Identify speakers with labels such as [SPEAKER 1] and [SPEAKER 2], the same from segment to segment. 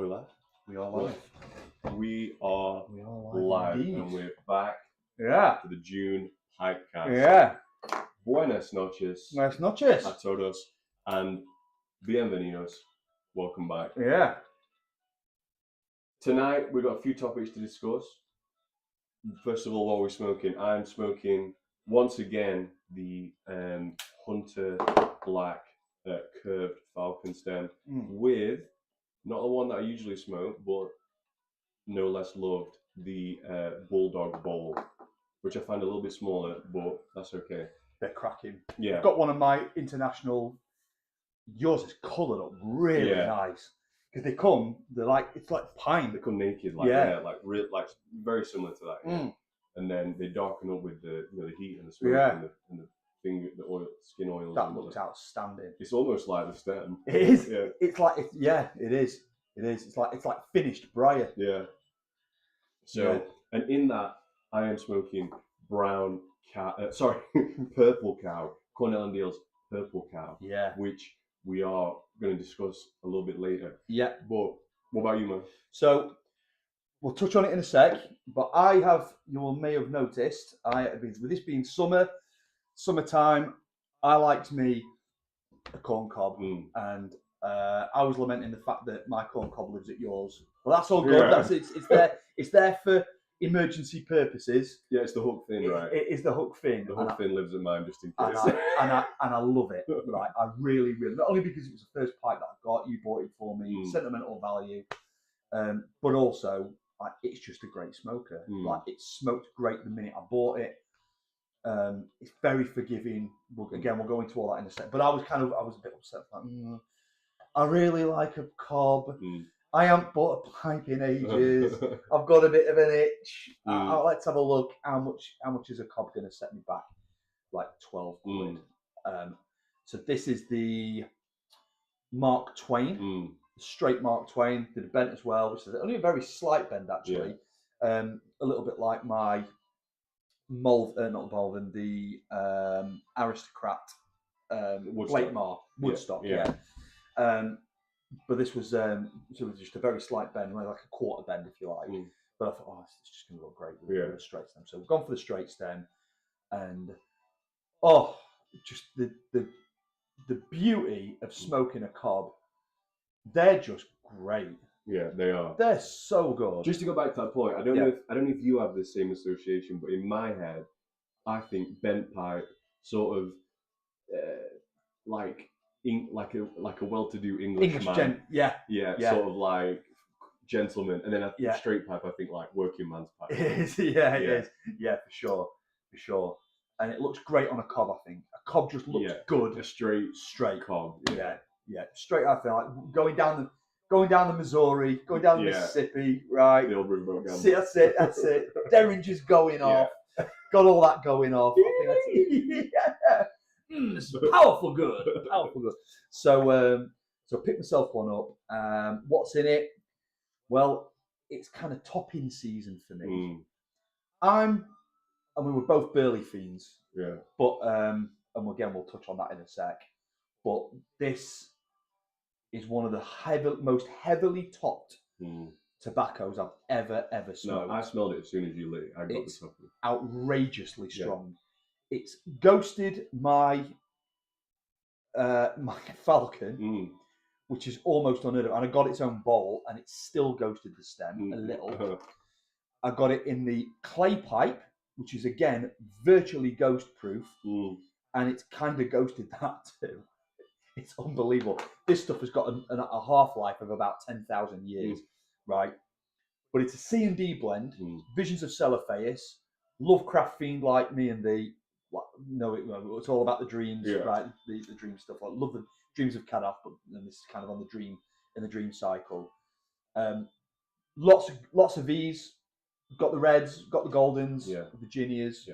[SPEAKER 1] Are we live?
[SPEAKER 2] We are live.
[SPEAKER 1] We are live
[SPEAKER 2] indeed.
[SPEAKER 1] and we're back
[SPEAKER 2] Yeah.
[SPEAKER 1] to the June PipeCast.
[SPEAKER 2] Yeah.
[SPEAKER 1] Buenas noches
[SPEAKER 2] Buenas noches.
[SPEAKER 1] a todos and bienvenidos. Welcome back.
[SPEAKER 2] Yeah.
[SPEAKER 1] Tonight we've got a few topics to discuss. First of all, what we're smoking. I'm smoking once again the Hunter Black curved Falcon stem with not the one that I usually smoke, but no less loved, the Bulldog Bowl, which I find a little bit smaller, but that's okay.
[SPEAKER 2] They're cracking.
[SPEAKER 1] Yeah.
[SPEAKER 2] I've got one of my international. Yours is coloured up really nice because they're like, it's like pine.
[SPEAKER 1] They come naked, like very similar to that. Yeah. And then they darken up with the heat and the smoke and the oil, skin oils.
[SPEAKER 2] That looks outstanding.
[SPEAKER 1] It's almost like the stem.
[SPEAKER 2] It is.
[SPEAKER 1] Yeah.
[SPEAKER 2] It's like it is. It is. It's like finished briar.
[SPEAKER 1] Yeah. So and in that I am smoking purple cow, Cornell and Deal's purple cow.
[SPEAKER 2] Yeah.
[SPEAKER 1] Which we are going to discuss a little bit later.
[SPEAKER 2] Yeah.
[SPEAKER 1] But what about you, man?
[SPEAKER 2] So we'll touch on it in a sec. But you may have noticed, with this being summertime, I liked me a corn cob, and I was lamenting the fact that my corn cob lives at yours. Well, that's all good.
[SPEAKER 1] Yeah.
[SPEAKER 2] It's there for emergency purposes.
[SPEAKER 1] Yeah, it's the hook fin, right?
[SPEAKER 2] It is the hook fin.
[SPEAKER 1] The hook fin lives at mine just in case.
[SPEAKER 2] And I love it. Right, I really, not only because it was the first pipe that I got, you bought it for me, sentimental value, but also it's just a great smoker. Like it smoked great the minute I bought it. It's very forgiving. We'll go into all that in a sec. But I was a bit upset. Like, I really like a cob. I haven't bought a pipe in ages. I've got a bit of an itch. Let's have a look. How much is a cob going to set me back? Like 12 quid. So this is the Mark Twain, straight Mark Twain. Did a bent as well, which is only a very slight bend actually. Yeah. A little bit like my the Aristocrat Blakemar Woodstock. Yeah. But this was just a very slight bend, like a quarter bend, if you like. But I thought, it's just going to look great with a straight stem. So we've gone for the straight stem, and just the beauty of smoking a cob. They're just great.
[SPEAKER 1] Yeah, they are.
[SPEAKER 2] They're so good.
[SPEAKER 1] Just to go back to that point, I don't know if you have the same association, but in my head, I think bent pipe sort of like a well-to-do English man. Sort of like gentleman, and then a straight pipe, I think like working man's pipe.
[SPEAKER 2] It is, it is, for sure. And it looks great on a cob. I think a cob just looks good.
[SPEAKER 1] A straight
[SPEAKER 2] cob. Yeah. Straight. I feel like going down the Missouri, going down the Mississippi, right?
[SPEAKER 1] The old riverboat.
[SPEAKER 2] That's it. Derringer's going off. Got all that going off. I think that's it's powerful good. So pick myself one up. What's in it? Well, it's kind of topping season for me. We were both burley fiends.
[SPEAKER 1] Yeah.
[SPEAKER 2] But and again we'll touch on that in a sec. But this is one of the most heavily topped tobaccos I've ever smoked.
[SPEAKER 1] No, I smelled it as soon as you lit it. I got the top of it.
[SPEAKER 2] Outrageously strong. It's ghosted my Falcon, which is almost unheard of, and I got its own bowl, and it's still ghosted the stem a little. I got it in the clay pipe, which is again virtually ghost proof, and it's kind of ghosted that too. It's unbelievable. This stuff has got a half-life of about 10,000 years, right? But it's a C&D blend, Visions of Celophaeus, Lovecraft fiend like me and thee. It's all about the dreams, right? The dream stuff. I love the dreams of Kadaf, but then this is kind of on the dream cycle. Lots of these. Got the reds, got the goldens, Virginias.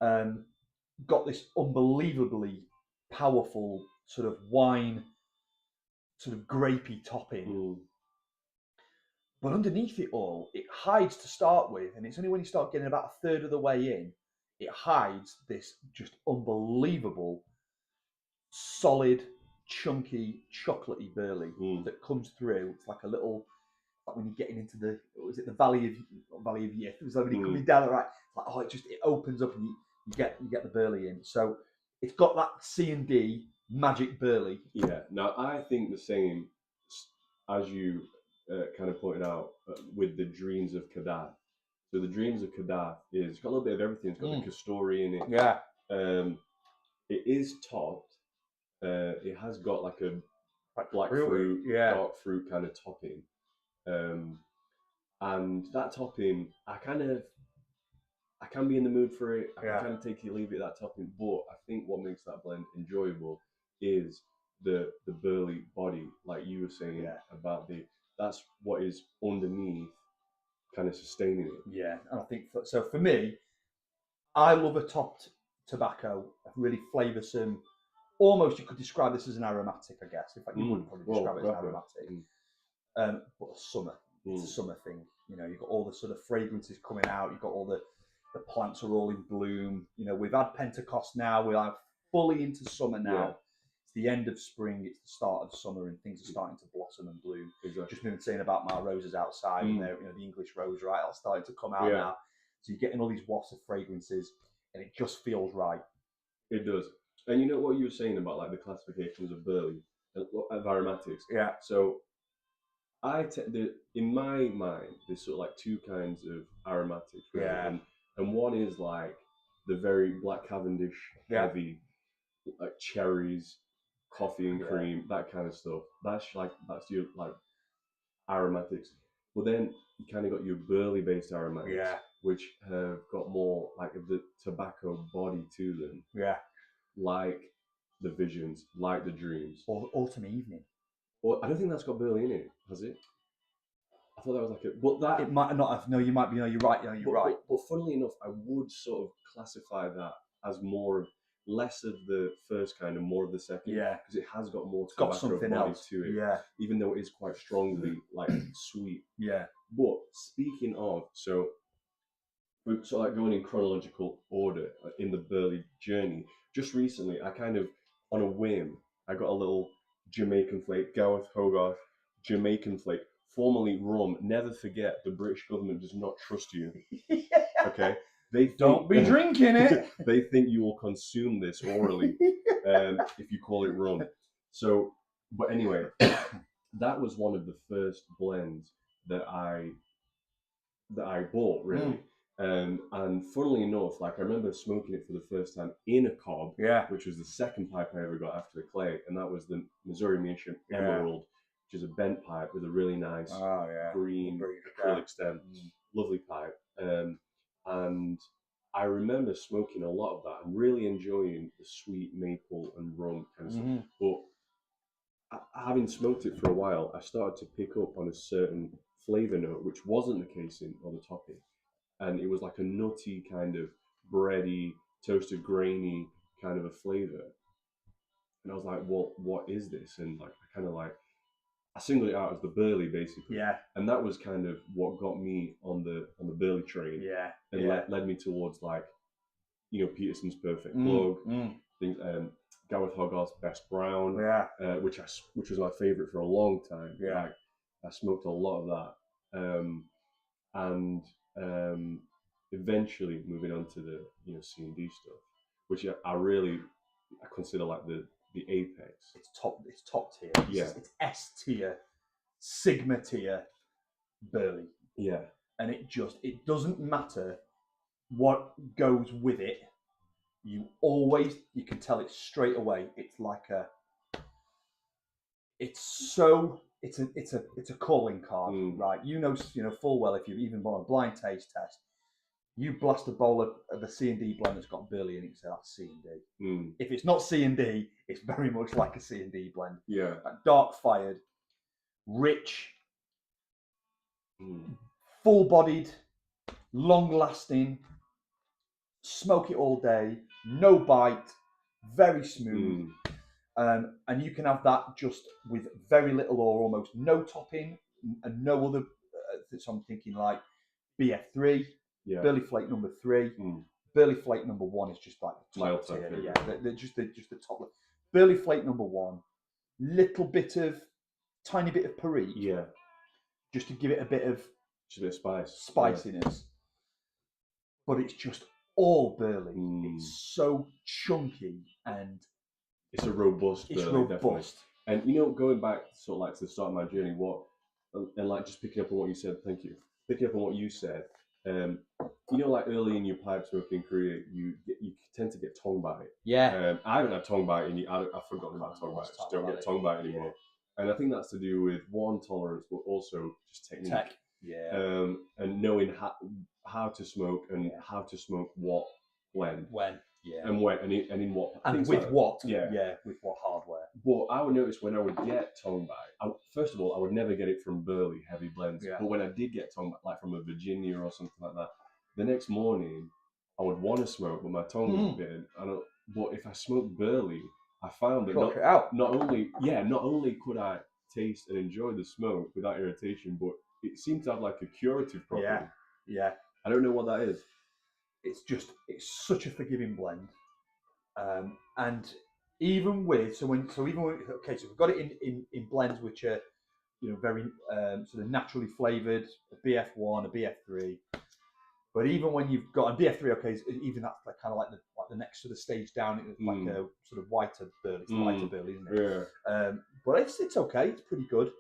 [SPEAKER 2] Got this unbelievably powerful sort of wine, sort of grapey topping. But underneath it all, it hides to start with, and it's only when you start getting about a third of the way in, it hides this just unbelievable, solid, chunky, chocolatey burley that comes through. It's like a little, like when you're getting into the, was it the Valley of Yith? It was like when you're coming down, right? Like, oh, it opens up and you get the burley in. So it's got that C&D magic burley.
[SPEAKER 1] Yeah. Now I think the same as you kind of pointed out with the Dreams of Kadath. So the Dreams of Kadath is got a little bit of everything. It's got the Castori in it.
[SPEAKER 2] Yeah.
[SPEAKER 1] It is topped. It has got like a black
[SPEAKER 2] fruit,
[SPEAKER 1] fruit, dark fruit kind of topping. And that topping, I can be in the mood for it. I can kind of take it, leave it, that topping. But I think what makes that blend enjoyable is the burly body, like you were saying about that's what is underneath, kind of sustaining it.
[SPEAKER 2] Yeah, and I think so. For me, I love a topped tobacco, a really flavoursome. Almost, you could describe this as an aromatic, I guess. In fact, you wouldn't probably describe it as an aromatic. But summer, it's a summer thing. You know, you've got all the sort of fragrances coming out. You've got all the plants are all in bloom. You know, we've had Pentecost now. We are fully into summer now. Yeah. It's the end of spring. It's the start of summer, and things are starting to blossom and bloom. Exactly. Just been saying about my roses outside, and they're, the English rose, right? That's starting to come out now. So you're getting all these wafts of fragrances, and it just feels right.
[SPEAKER 1] It does. And you know what you were saying about like the classifications of burley, of aromatics.
[SPEAKER 2] Yeah.
[SPEAKER 1] So in my mind, there's sort of like two kinds of aromatics. Really.
[SPEAKER 2] Yeah.
[SPEAKER 1] And one is like the very black Cavendish heavy, like cherries, coffee and cream, that kind of stuff. That's your like aromatics. But then you kind of got your burley based aromatics, which have got more like the tobacco body to them.
[SPEAKER 2] Yeah.
[SPEAKER 1] Like the Visions, like the Dreams.
[SPEAKER 2] Or Autumn Evening.
[SPEAKER 1] Well, I don't think that's got burley in it, has it? I thought that was like a... But that...
[SPEAKER 2] It might not have... No, you might be... No, you're right. No, you're right.
[SPEAKER 1] But funnily enough, I would sort of classify that as less of the first kind and more of the second.
[SPEAKER 2] Yeah.
[SPEAKER 1] Because it has got more tobacco body else to it.
[SPEAKER 2] Yeah.
[SPEAKER 1] Even though it is quite strongly, like, sweet.
[SPEAKER 2] Yeah.
[SPEAKER 1] But speaking of... So, we're sort of like going in chronological order in the burley journey. Just recently, I kind of, on a whim, I got a little Jamaican flake, Gareth Hogarth Jamaican flake, formerly rum. Never forget, the British government does not trust you. Okay?
[SPEAKER 2] Don't be drinking it.
[SPEAKER 1] They think you will consume this orally if you call it rum. So, but anyway, that was one of the first blends that I bought, really. And funnily enough, like I remember smoking it for the first time in a cob, which was the second pipe I ever got after the clay, and that was the Missouri Mission Emerald, which is a bent pipe with a really nice green acrylic stem, lovely pipe. And I remember smoking a lot of that and really enjoying the sweet maple and rum kind of stuff. But having smoked it for a while, I started to pick up on a certain flavor note, which wasn't the case on the topping. And it was like a nutty kind of bready, toasted, grainy kind of a flavor. And I was like, well, what is this? And like, I singled it out as the burley, basically.
[SPEAKER 2] Yeah.
[SPEAKER 1] And that was kind of what got me on the burley train.
[SPEAKER 2] Yeah.
[SPEAKER 1] And led me towards like, Peterson's Perfect Plug, things, Gareth Hogarth's Best Brown, which was my favorite for a long time.
[SPEAKER 2] Yeah.
[SPEAKER 1] Like, I smoked a lot of that. And eventually moving on to the C&D stuff, which I consider like the apex.
[SPEAKER 2] It's top tier. It's S tier, sigma tier burley.
[SPEAKER 1] Yeah. And
[SPEAKER 2] it doesn't matter what goes with it. You can tell it straight away. It's like it's a calling card, right? You know full well if you've even done a blind taste test, you blast a bowl of a C&D blend that's got burley in it, so that's C&D. If it's not C&D, it's very much like a C&D blend.
[SPEAKER 1] Yeah.
[SPEAKER 2] Dark fired, rich, full-bodied, long-lasting, smoke it all day, no bite, very smooth. And you can have that just with very little or almost no topping and no other. So I'm thinking like BF3, Burley Flake number 3, Burley Flake number 1 is just like the top tier. They're just the top. Burley Flake number 1 little bit of, tiny bit of perique,
[SPEAKER 1] Yeah.
[SPEAKER 2] just to give it a bit of
[SPEAKER 1] Just a bit of spice.
[SPEAKER 2] spiciness. But it's just all burley. It's so chunky and
[SPEAKER 1] it's a robust burley, definitely. And going back sort of like to the start of my journey, and like just picking up on what you said, thank you. Picking up on what you said, like early in your pipe smoking career, you tend to get tongue bite.
[SPEAKER 2] Yeah.
[SPEAKER 1] I haven't had tongue bite I've forgotten about tongue bite. I just don't get tongue bite anymore. And I think that's to do with one, tolerance, but also just technique.
[SPEAKER 2] Yeah.
[SPEAKER 1] And knowing how to smoke and how to smoke what, when.
[SPEAKER 2] Yeah.
[SPEAKER 1] And when, and in what.
[SPEAKER 2] And with
[SPEAKER 1] like,
[SPEAKER 2] what.
[SPEAKER 1] Yeah.
[SPEAKER 2] Yeah, with what hardware.
[SPEAKER 1] But I would notice when I would get tongue bite, first of all, I would never get it from burley, heavy blends. Yeah. But when I did get tongue bite, like from a Virginia or something like that, the next morning, I would want to smoke, but my tongue was bitten. But if I smoked burley, I found that not only could I taste and enjoy the smoke without irritation, but it seemed to have like a curative property.
[SPEAKER 2] Yeah.
[SPEAKER 1] I don't know what that is.
[SPEAKER 2] It's such a forgiving blend, and even with so we've got it in blends which are very sort of naturally flavored, a BF1, a BF3. But even when you've got a BF3, even that's like kind of like the next sort of stage down, it's like a sort of whiter burley. It's lighter burley, isn't it? Yeah. But it's okay. It's pretty good.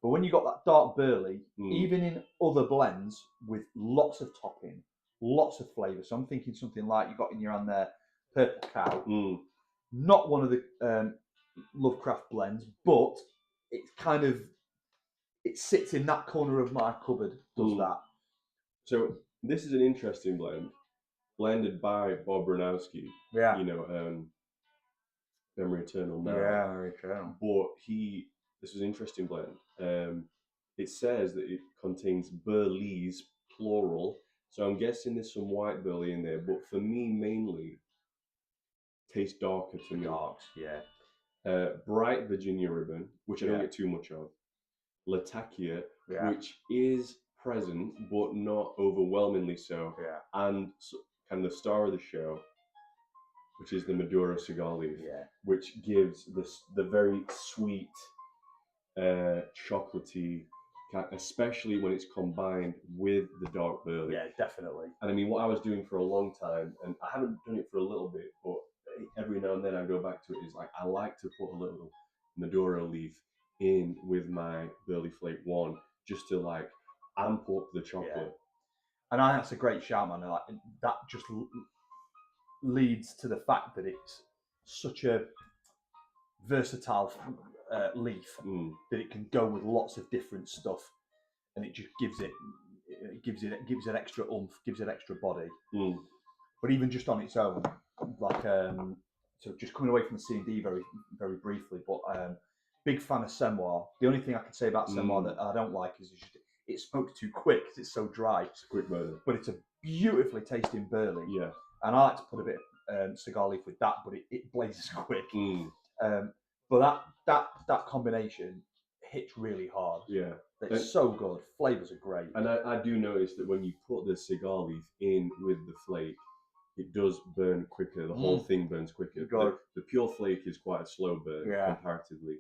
[SPEAKER 2] But when you got that dark burley, even in other blends with lots of topping, lots of flavour. So I'm thinking something like you got in your hand there, Purple Cow. Not one of the Lovecraft blends, but it's kind of, it sits in that corner of my cupboard. Does that?
[SPEAKER 1] So this is an interesting blend, blended by Bob Ranowski.
[SPEAKER 2] Yeah.
[SPEAKER 1] Memory eternal now.
[SPEAKER 2] Yeah, memory eternal.
[SPEAKER 1] But this was an interesting blend. It says that it contains burleys, plural. So I'm guessing there's some white burley in there. But for me, mainly, tastes darker to me.
[SPEAKER 2] Darks, yeah.
[SPEAKER 1] Bright Virginia ribbon, which I don't get too much of. Latakia, which is present, but not overwhelmingly so.
[SPEAKER 2] Yeah.
[SPEAKER 1] And kind of the star of the show, which is the Maduro cigar leaf, which gives the very sweet, chocolatey, especially when it's combined with the dark burley.
[SPEAKER 2] Yeah, definitely.
[SPEAKER 1] And I mean, what I was doing for a long time, and I haven't done it for a little bit, but every now and then I go back to it, is like I like to put a little Maduro leaf in with my burley flake one, just to like amp up the chocolate. Yeah.
[SPEAKER 2] And I think that's a great shout, man. Like, that just leads to the fact that it's such a versatile leaf that it can go with lots of different stuff, and it just gives it extra oomph, gives it extra body. But even just on its own, like so just coming away from the C&D very, very briefly, but big fan of Semoir. The only thing I can say about Semoir that I don't like is it smokes too quick because it's so dry.
[SPEAKER 1] It's a quick burner.
[SPEAKER 2] But it's a beautifully tasting burley.
[SPEAKER 1] Yeah.
[SPEAKER 2] And I like to put a bit of cigar leaf with that, but it blazes quick. But that combination hits really hard.
[SPEAKER 1] Yeah.
[SPEAKER 2] It's so good. Flavors are great.
[SPEAKER 1] And I do notice that when you put the cigar leaf in with the flake, it does burn quicker. The whole thing burns quicker. The pure flake is quite a slow burn comparatively.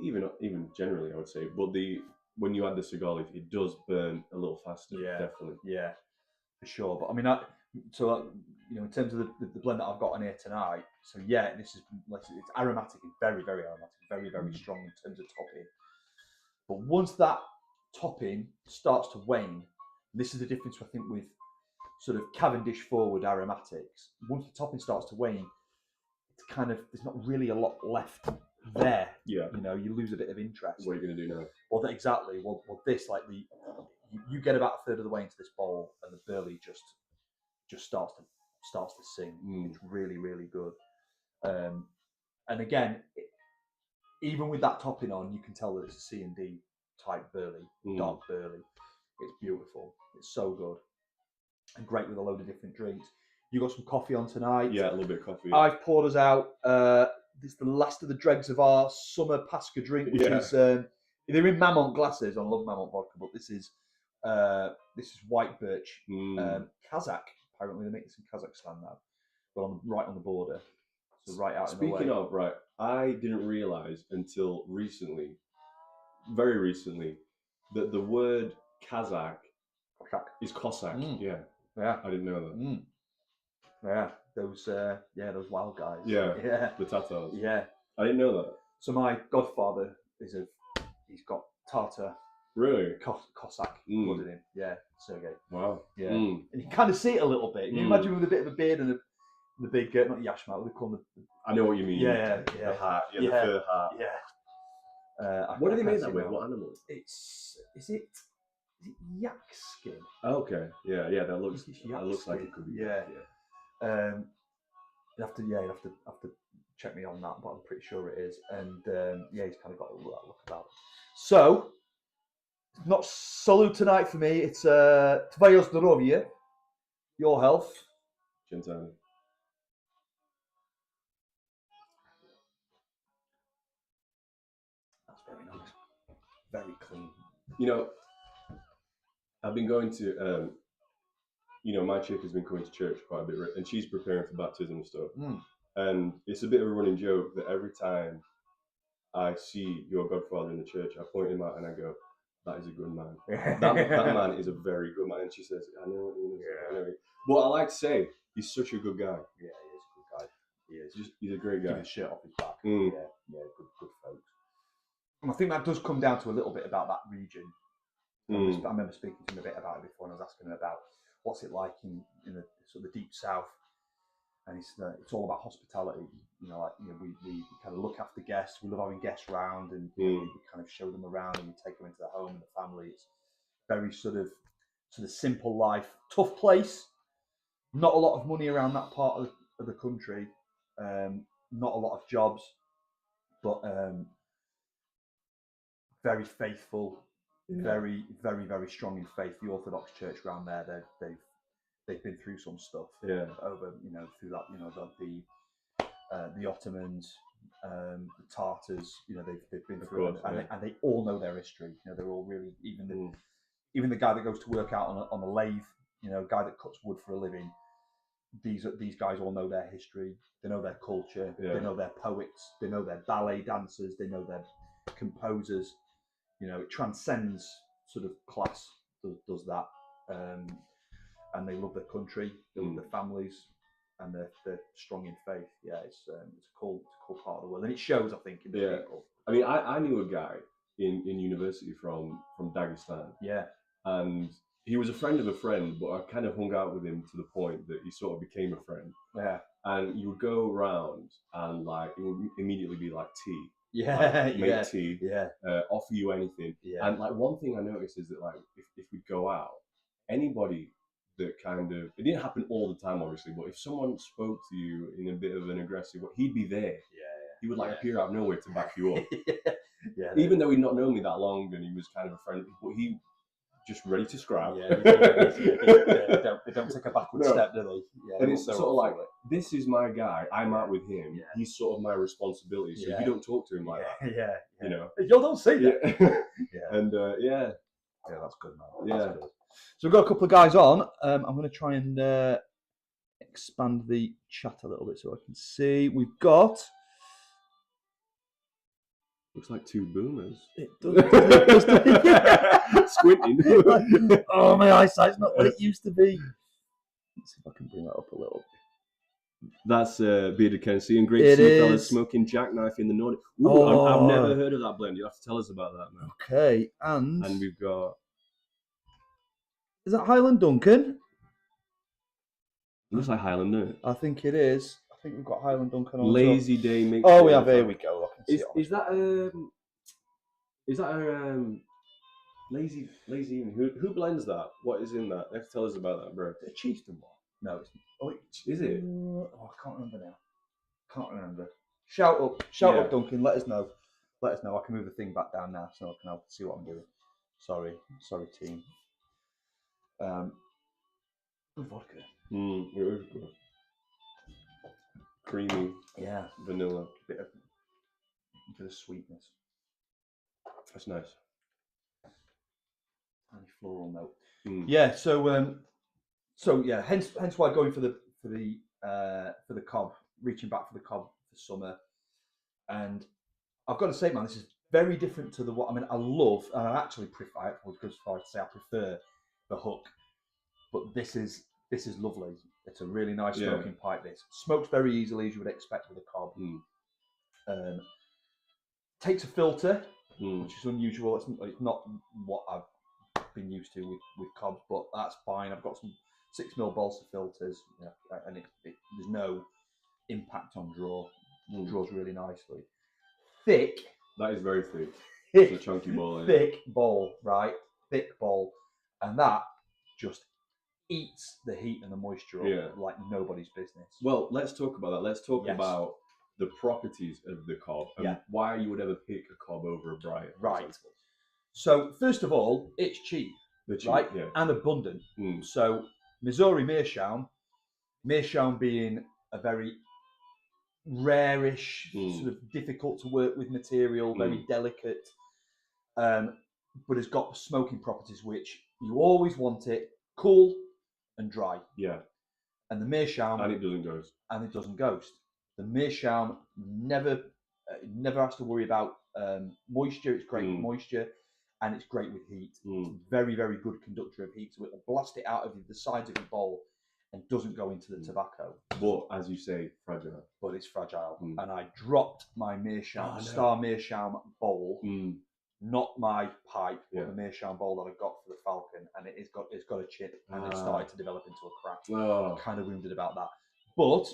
[SPEAKER 1] Even generally, I would say. But when you add the cigar leaf, it does burn a little faster. Yeah, definitely.
[SPEAKER 2] Yeah, for sure. But I mean, in terms of the blend that I've got on here tonight, so yeah, it's aromatic and very, very aromatic, very, very strong in terms of topping. But once that topping starts to wane, this is the difference I think with sort of Cavendish forward aromatics. Once the topping starts to wane, it's kind of, there's not really a lot left there.
[SPEAKER 1] Yeah.
[SPEAKER 2] You lose a bit of interest.
[SPEAKER 1] What are you going to do now?
[SPEAKER 2] Well, exactly. Well, this, like you get about a third of the way into this bowl, and the burley just starts to sing. It's really, really good. And again, even with that topping on, you can tell that it's a C&D type burley, dark burley. It's beautiful. It's so good. And great with a load of different drinks. You got some coffee on tonight.
[SPEAKER 1] Yeah, a little bit of coffee.
[SPEAKER 2] I've poured us out. This is the last of the dregs of our summer Pascha drink, which is they're in Mamont glasses. I love Mamont vodka, but this is white birch, Kazakh. Apparently, they make this in Kazakhstan now, but right on the border. So right out.
[SPEAKER 1] Speaking of right, I didn't realise until recently, very recently, that the word Kazakh is Cossack. Yeah, I didn't know that.
[SPEAKER 2] Yeah, those wild guys.
[SPEAKER 1] Yeah, the Tatars.
[SPEAKER 2] Yeah,
[SPEAKER 1] I didn't know that.
[SPEAKER 2] so my godfather he's got Tatar.
[SPEAKER 1] Really?
[SPEAKER 2] Cossack blood in him. Yeah, Sergey.
[SPEAKER 1] Wow.
[SPEAKER 2] Yeah, and you kind of see it a little bit. You imagine with a bit of a beard and the big, not yashmat, what they call them.
[SPEAKER 1] I know what you mean.
[SPEAKER 2] Yeah.
[SPEAKER 1] The hat, the fur hat.
[SPEAKER 2] Yeah.
[SPEAKER 1] What do they make that with? What animal?
[SPEAKER 2] Is it yak skin?
[SPEAKER 1] Okay. Yeah. That looks like it could be.
[SPEAKER 2] Yeah. You have to check me on that, but I'm pretty sure it is. And he's kind of got a look about it. So, not salute tonight for me. It's Tvoje zdrowie, your health.
[SPEAKER 1] Gentile.
[SPEAKER 2] That's very nice. Very clean.
[SPEAKER 1] You know, I've been going to, my chick has been going to church quite a bit, and she's preparing for baptism and stuff. And it's a bit of a running joke that every time I see your godfather in the church, I point him out and I go, "That is a good man. that man is a very good man." And she says, "I know what you mean." I know. But I like to say, he's such a good guy.
[SPEAKER 2] Yeah, he is a good guy. He is.
[SPEAKER 1] He's a great guy.
[SPEAKER 2] Keep his shirt off his back. Yeah, good folks. And I think that does come down to a little bit about that region. I remember speaking to him a bit about it before, and I was asking him about what's it like in the sort of the deep south. And it's all about hospitality. We kind of look after guests. We love having guests around, and we kind of show them around, and we take them into the home and the family. It's very sort of simple life, tough place. Not a lot of money around that part of the country. Not a lot of jobs, but very faithful. Very, very, very strong in faith. The Orthodox Church around there, they've been through some stuff. Over through that the Ottomans, the Tartars. They've been through it, and they all know their history. They're all really even the guy that goes to work out on a lathe. Guy that cuts wood for a living. These guys all know their history. They know their culture. They know their poets. They know their ballet dancers. They know their composers. It transcends sort of class. Does that, and they love their country. They love their families, and they're strong in faith. Yeah, it's a cool part of the world, and it shows, I think, in the people.
[SPEAKER 1] I mean, I knew a guy in university from Dagestan.
[SPEAKER 2] Yeah,
[SPEAKER 1] and he was a friend of a friend, but I kind of hung out with him to the point that he sort of became a friend.
[SPEAKER 2] Yeah,
[SPEAKER 1] and you would go around and it would immediately be like tea.
[SPEAKER 2] Make
[SPEAKER 1] tea. Offer you anything.
[SPEAKER 2] Yeah.
[SPEAKER 1] And one thing I noticed is that if we go out, anybody that it didn't happen all the time, obviously, but if someone spoke to you in a bit of an aggressive way, he'd be there. He would appear out of nowhere to back you up. Even though he'd not known me that long and he was kind of a friend, but he just ready to scrap.
[SPEAKER 2] They don't take a backward step, do they?
[SPEAKER 1] And it's sort of like, this is my guy. I'm out with him. Yeah. He's sort of my responsibility. So you don't talk to him like that.
[SPEAKER 2] You don't say that.
[SPEAKER 1] And
[SPEAKER 2] that's good, man.
[SPEAKER 1] Yeah.
[SPEAKER 2] That's good. So we've got a couple of guys on. I'm going to try and expand the chat a little bit so I can see. We've got.
[SPEAKER 1] Looks like two boomers.
[SPEAKER 2] It does.
[SPEAKER 1] Squinting.
[SPEAKER 2] Oh, my eyesight's not what it used to be. Let's see if I can bring that up a little.
[SPEAKER 1] That's Bearded Kennedy and great to see fellas smoking jackknife in the Nordic. I've never heard of that blend. You have to tell us about that now.
[SPEAKER 2] Okay, and
[SPEAKER 1] we've got.
[SPEAKER 2] Is that Highland Duncan?
[SPEAKER 1] It looks like Highland, doesn't it?
[SPEAKER 2] I think it is. I think we've got Highland Duncan on.
[SPEAKER 1] Lazy Day mix.
[SPEAKER 2] Oh, we have. Here we go.
[SPEAKER 1] Is that lazy evening? Who blends that? What is in that? You have to tell us about that, bro.
[SPEAKER 2] The Chieftain one. No, it's. Oh,
[SPEAKER 1] is it?
[SPEAKER 2] Oh, I can't remember now. Can't remember. Shout up, Duncan. Let us know. I can move the thing back down now, so I can help see what I'm doing. Sorry, team. Vodka.
[SPEAKER 1] It is good. Creamy.
[SPEAKER 2] Yeah.
[SPEAKER 1] Vanilla.
[SPEAKER 2] Bit of sweetness.
[SPEAKER 1] That's nice.
[SPEAKER 2] Tiny floral note. Yeah. So yeah. Hence why going for the cob, reaching back for the cob for summer. And I've got to say, man, this is very different to what I mean. I love, and I actually prefer. I would go as far as to say I prefer the hook, but this is lovely. It's a really nice smoking pipe. This smokes very easily, as you would expect with a cob. Takes a filter, which is unusual. It's not what I've been used to with cobs, but that's fine. I've got some 6mm balsa filters, and there's no impact on draw. Draws really nicely. Thick.
[SPEAKER 1] That is very thick. It's a chunky ball.
[SPEAKER 2] Thick ball, right? Thick ball, and that just eats the heat and the moisture up like nobody's business.
[SPEAKER 1] Well, let's talk about that. Let's talk about the properties of the cob and why you would ever pick a cob over a briar.
[SPEAKER 2] Right. So first of all, it's cheap, right?
[SPEAKER 1] Yeah.
[SPEAKER 2] And abundant. So Missouri meerschaum being a very rarish, sort of difficult to work with material, very delicate, but it's got smoking properties which you always want it cool and dry.
[SPEAKER 1] Yeah.
[SPEAKER 2] And the meerschaum,
[SPEAKER 1] and it doesn't ghost.
[SPEAKER 2] And it doesn't ghost. The meerschaum never has to worry about moisture. It's great with moisture, and it's great with heat. It's a very, very good conductor of heat, so it'll blast it out of the sides of your bowl and doesn't go into the tobacco.
[SPEAKER 1] But as you say, fragile.
[SPEAKER 2] But it's fragile. And I dropped my meerschaum, Star Meerschaum bowl, not my pipe, but the meerschaum bowl that I got for the Falcon, and it's got a chip, and it started to develop into a crack. I'm kind of wounded about that. But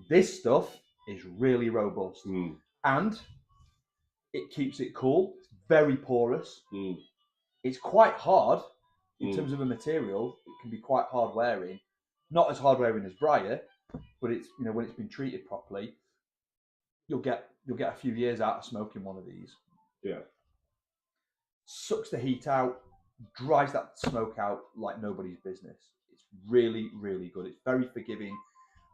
[SPEAKER 2] this stuff is really robust, and it keeps it cool. It's very porous. It's quite hard in terms of a material. It can be quite hard wearing, not as hard wearing as briar, but it's when it's been treated properly, you'll get a few years out of smoking one of these.
[SPEAKER 1] Yeah.
[SPEAKER 2] Sucks the heat out, dries that smoke out like nobody's business. It's really, really good. It's very forgiving.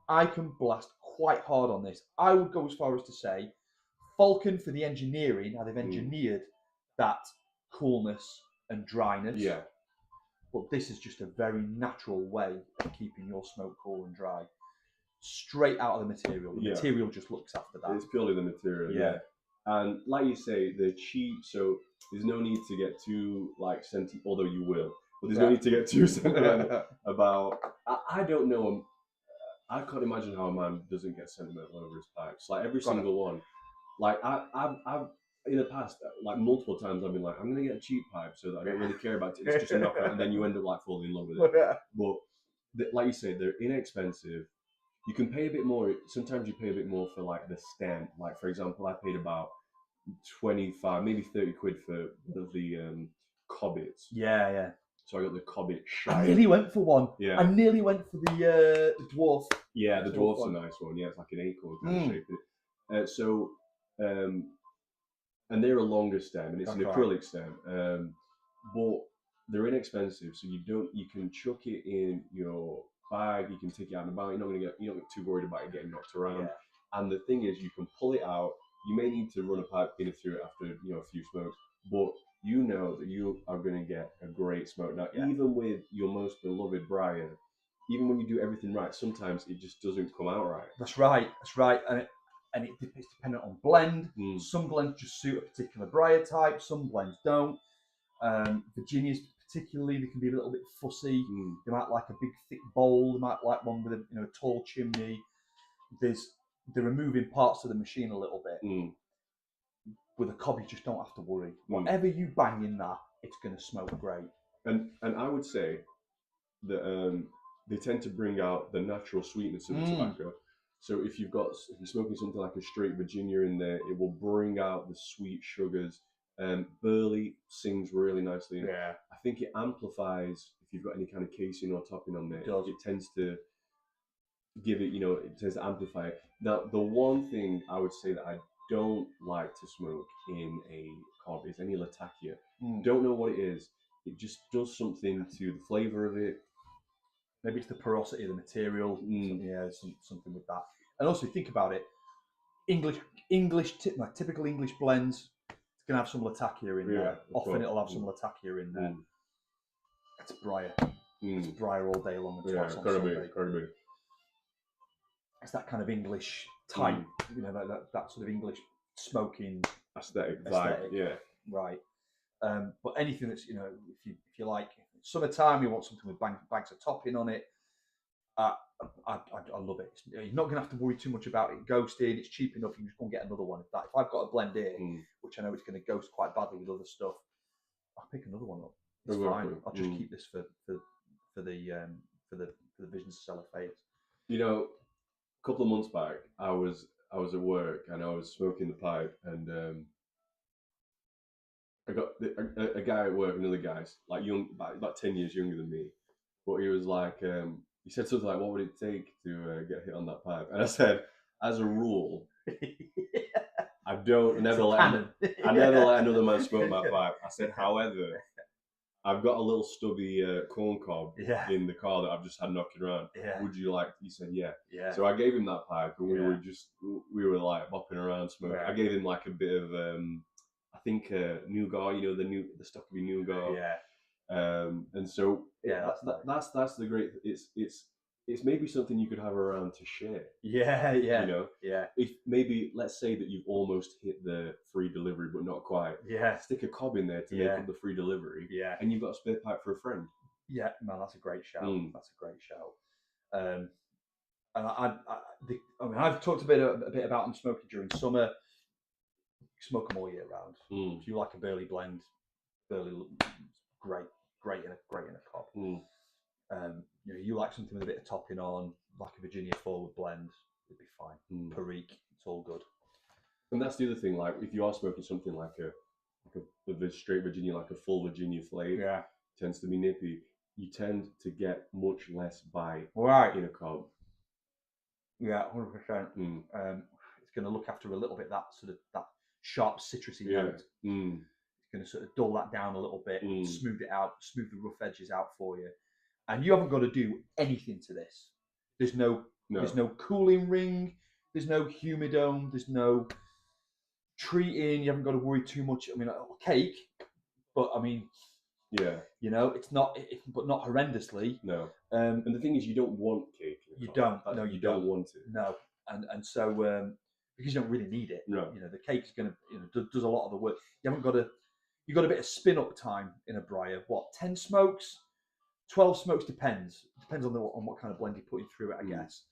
[SPEAKER 2] I can blast quite hard on this. I would go as far as to say Falcon for the engineering, how they've engineered that coolness and dryness.
[SPEAKER 1] Yeah.
[SPEAKER 2] But this is just a very natural way of keeping your smoke cool and dry. Straight out of the material. The material just looks after that.
[SPEAKER 1] It's purely the material. Yeah. And like you say, they're cheap, so there's no need to get too sentimental, although you will. But there's no need to get too sentimental about. I don't know. I can't imagine how a man doesn't get sentimental over his pipes. Like every single one. Like I've in the past, like multiple times, I've been like, I'm gonna get a cheap pipe so that I don't really care about it. It's just a knockout, and then you end up falling in love with it. But like you say, they're inexpensive. You can pay a bit more. Sometimes you pay a bit more for the stem. Like for example, I paid about 25, maybe 30 quid for the cobbits.
[SPEAKER 2] Yeah.
[SPEAKER 1] So I got the cobbit.
[SPEAKER 2] I nearly went for one.
[SPEAKER 1] Yeah.
[SPEAKER 2] I nearly went for the dwarf.
[SPEAKER 1] Yeah, the dwarf's a nice one. Yeah, it's like an acorn kind of shape. And they're a longer stem, and it's an acrylic stem. But they're inexpensive, so you can chuck it in your bag. You can take it out and about. You're not get too worried about it getting knocked around. Yeah. And the thing is, you can pull it out. You may need to run a pipe cleaner through it after a few smokes, but you know that you are going to get a great smoke. Now, even with your most beloved briar, even when you do everything right, sometimes it just doesn't come out right.
[SPEAKER 2] That's right. And it's dependent on blend. Some blends just suit a particular briar type. Some blends don't. Virginias particularly, they can be a little bit fussy. They might like a big thick bowl. They might like one with a tall chimney. They're removing parts of the machine a little bit. With a cob, you just don't have to worry. Whatever you bang in that, it's going to smoke great.
[SPEAKER 1] And I would say that they tend to bring out the natural sweetness of the tobacco. So if you're smoking something like a straight Virginia in there, it will bring out the sweet sugars. Burley sings really nicely.
[SPEAKER 2] Yeah.
[SPEAKER 1] I think it amplifies if you've got any kind of casing or topping on there. It tends to give it, it tends to amplify it. Now, the one thing I would say that I don't like to smoke in a cob is any Latakia. Don't know what it is. It just does something to the flavour of it.
[SPEAKER 2] Maybe it's the porosity of the material. Something with that. And also, think about it. Typical English blends, it's going to have some Latakia in there. Often it'll have some Latakia in there. It's briar. It's briar all day long.
[SPEAKER 1] Gotta be.
[SPEAKER 2] It's that kind of English type that sort of English smoking
[SPEAKER 1] aesthetic vibe.
[SPEAKER 2] Aesthetic.
[SPEAKER 1] Yeah.
[SPEAKER 2] right. But anything that's if you like summertime, you want something with bags of topping on it. I love it. You're not going to have to worry too much about it ghosting. It's cheap enough. You can just go and get another one. If I've got a blend here, which I know it's going to ghost quite badly with other stuff, I'll pick another one up. It's fine. I'll just keep this for the business seller phase.
[SPEAKER 1] You know, a couple of months back, I was at work and I was smoking the pipe, and I got a guy at work, another guy's like young, about 10 years younger than me, but he was like, he said something like, "What would it take to get hit on that pipe?" And I said, as a rule, I never let another man smoke my pipe. I said, however, I've got a little stubby corn cob in the car that I've just had knocking around.
[SPEAKER 2] Yeah.
[SPEAKER 1] Would you like? He said, yeah.
[SPEAKER 2] Yeah.
[SPEAKER 1] So I gave him that pipe, and we were like bopping around smoking.
[SPEAKER 2] Yeah.
[SPEAKER 1] I gave him like a bit of I think nougat, the Stockerby nougat.
[SPEAKER 2] Yeah.
[SPEAKER 1] And so
[SPEAKER 2] that's
[SPEAKER 1] the great. It's maybe something you could have around to share.
[SPEAKER 2] Yeah.
[SPEAKER 1] You know.
[SPEAKER 2] Yeah.
[SPEAKER 1] If maybe let's say that you've almost hit the free delivery, but not quite.
[SPEAKER 2] Yeah.
[SPEAKER 1] Stick a cob in there to make up the free delivery.
[SPEAKER 2] Yeah.
[SPEAKER 1] And you've got a spare pipe for a friend.
[SPEAKER 2] Yeah, man, that's a great shout. That's a great shout. And I've talked a bit about them smoking during summer. Smoke them all year round. If you like a burley blend, burley, great in a cob. You like something with a bit of topping on, like a Virginia forward blend, it'd be fine. Perique, it's all good.
[SPEAKER 1] And that's the other thing. Like if you are smoking something like a straight Virginia, like a full Virginia flavor, tends to be nippy. You tend to get much less bite in a cob.
[SPEAKER 2] Yeah, 100%. It's going to look after a little bit that sharp citrusy note. It's going to sort of dull that down a little bit, smooth it out, smooth the rough edges out for you. And you haven't got to do anything to this. There's no cooling ring. There's no humidome. There's no treating. You haven't got to worry too much. I mean, cake, but I mean, it's not, but not horrendously.
[SPEAKER 1] No. And the thing is, you don't want cake.
[SPEAKER 2] You don't. No, you don't
[SPEAKER 1] want it.
[SPEAKER 2] No. And so because you don't really need it.
[SPEAKER 1] No.
[SPEAKER 2] The cake's going to does a lot of the work. You haven't got to. You've got a bit of spin up time in a briar. What, 10 smokes, 12 smokes, depends on what kind of blend you're putting through it, I guess,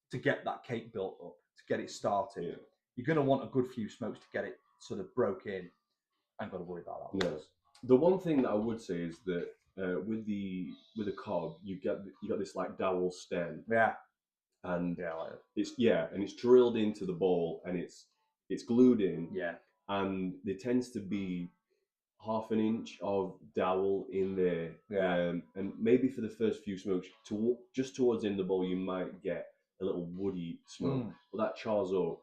[SPEAKER 2] to get that cake built up, to get it started. Yeah. You're going to want a good few smokes to get it sort of broke in. I ain't got to worry about that.
[SPEAKER 1] No. The one thing that I would say is that with the cob, you got this like dowel stem.
[SPEAKER 2] Yeah.
[SPEAKER 1] And it's drilled into the bowl and it's glued in.
[SPEAKER 2] Yeah.
[SPEAKER 1] And there tends to be half an inch of dowel in there.
[SPEAKER 2] Yeah.
[SPEAKER 1] And maybe for the first few smokes, just towards the end of the bowl, you might get a little woody smoke. But that chars up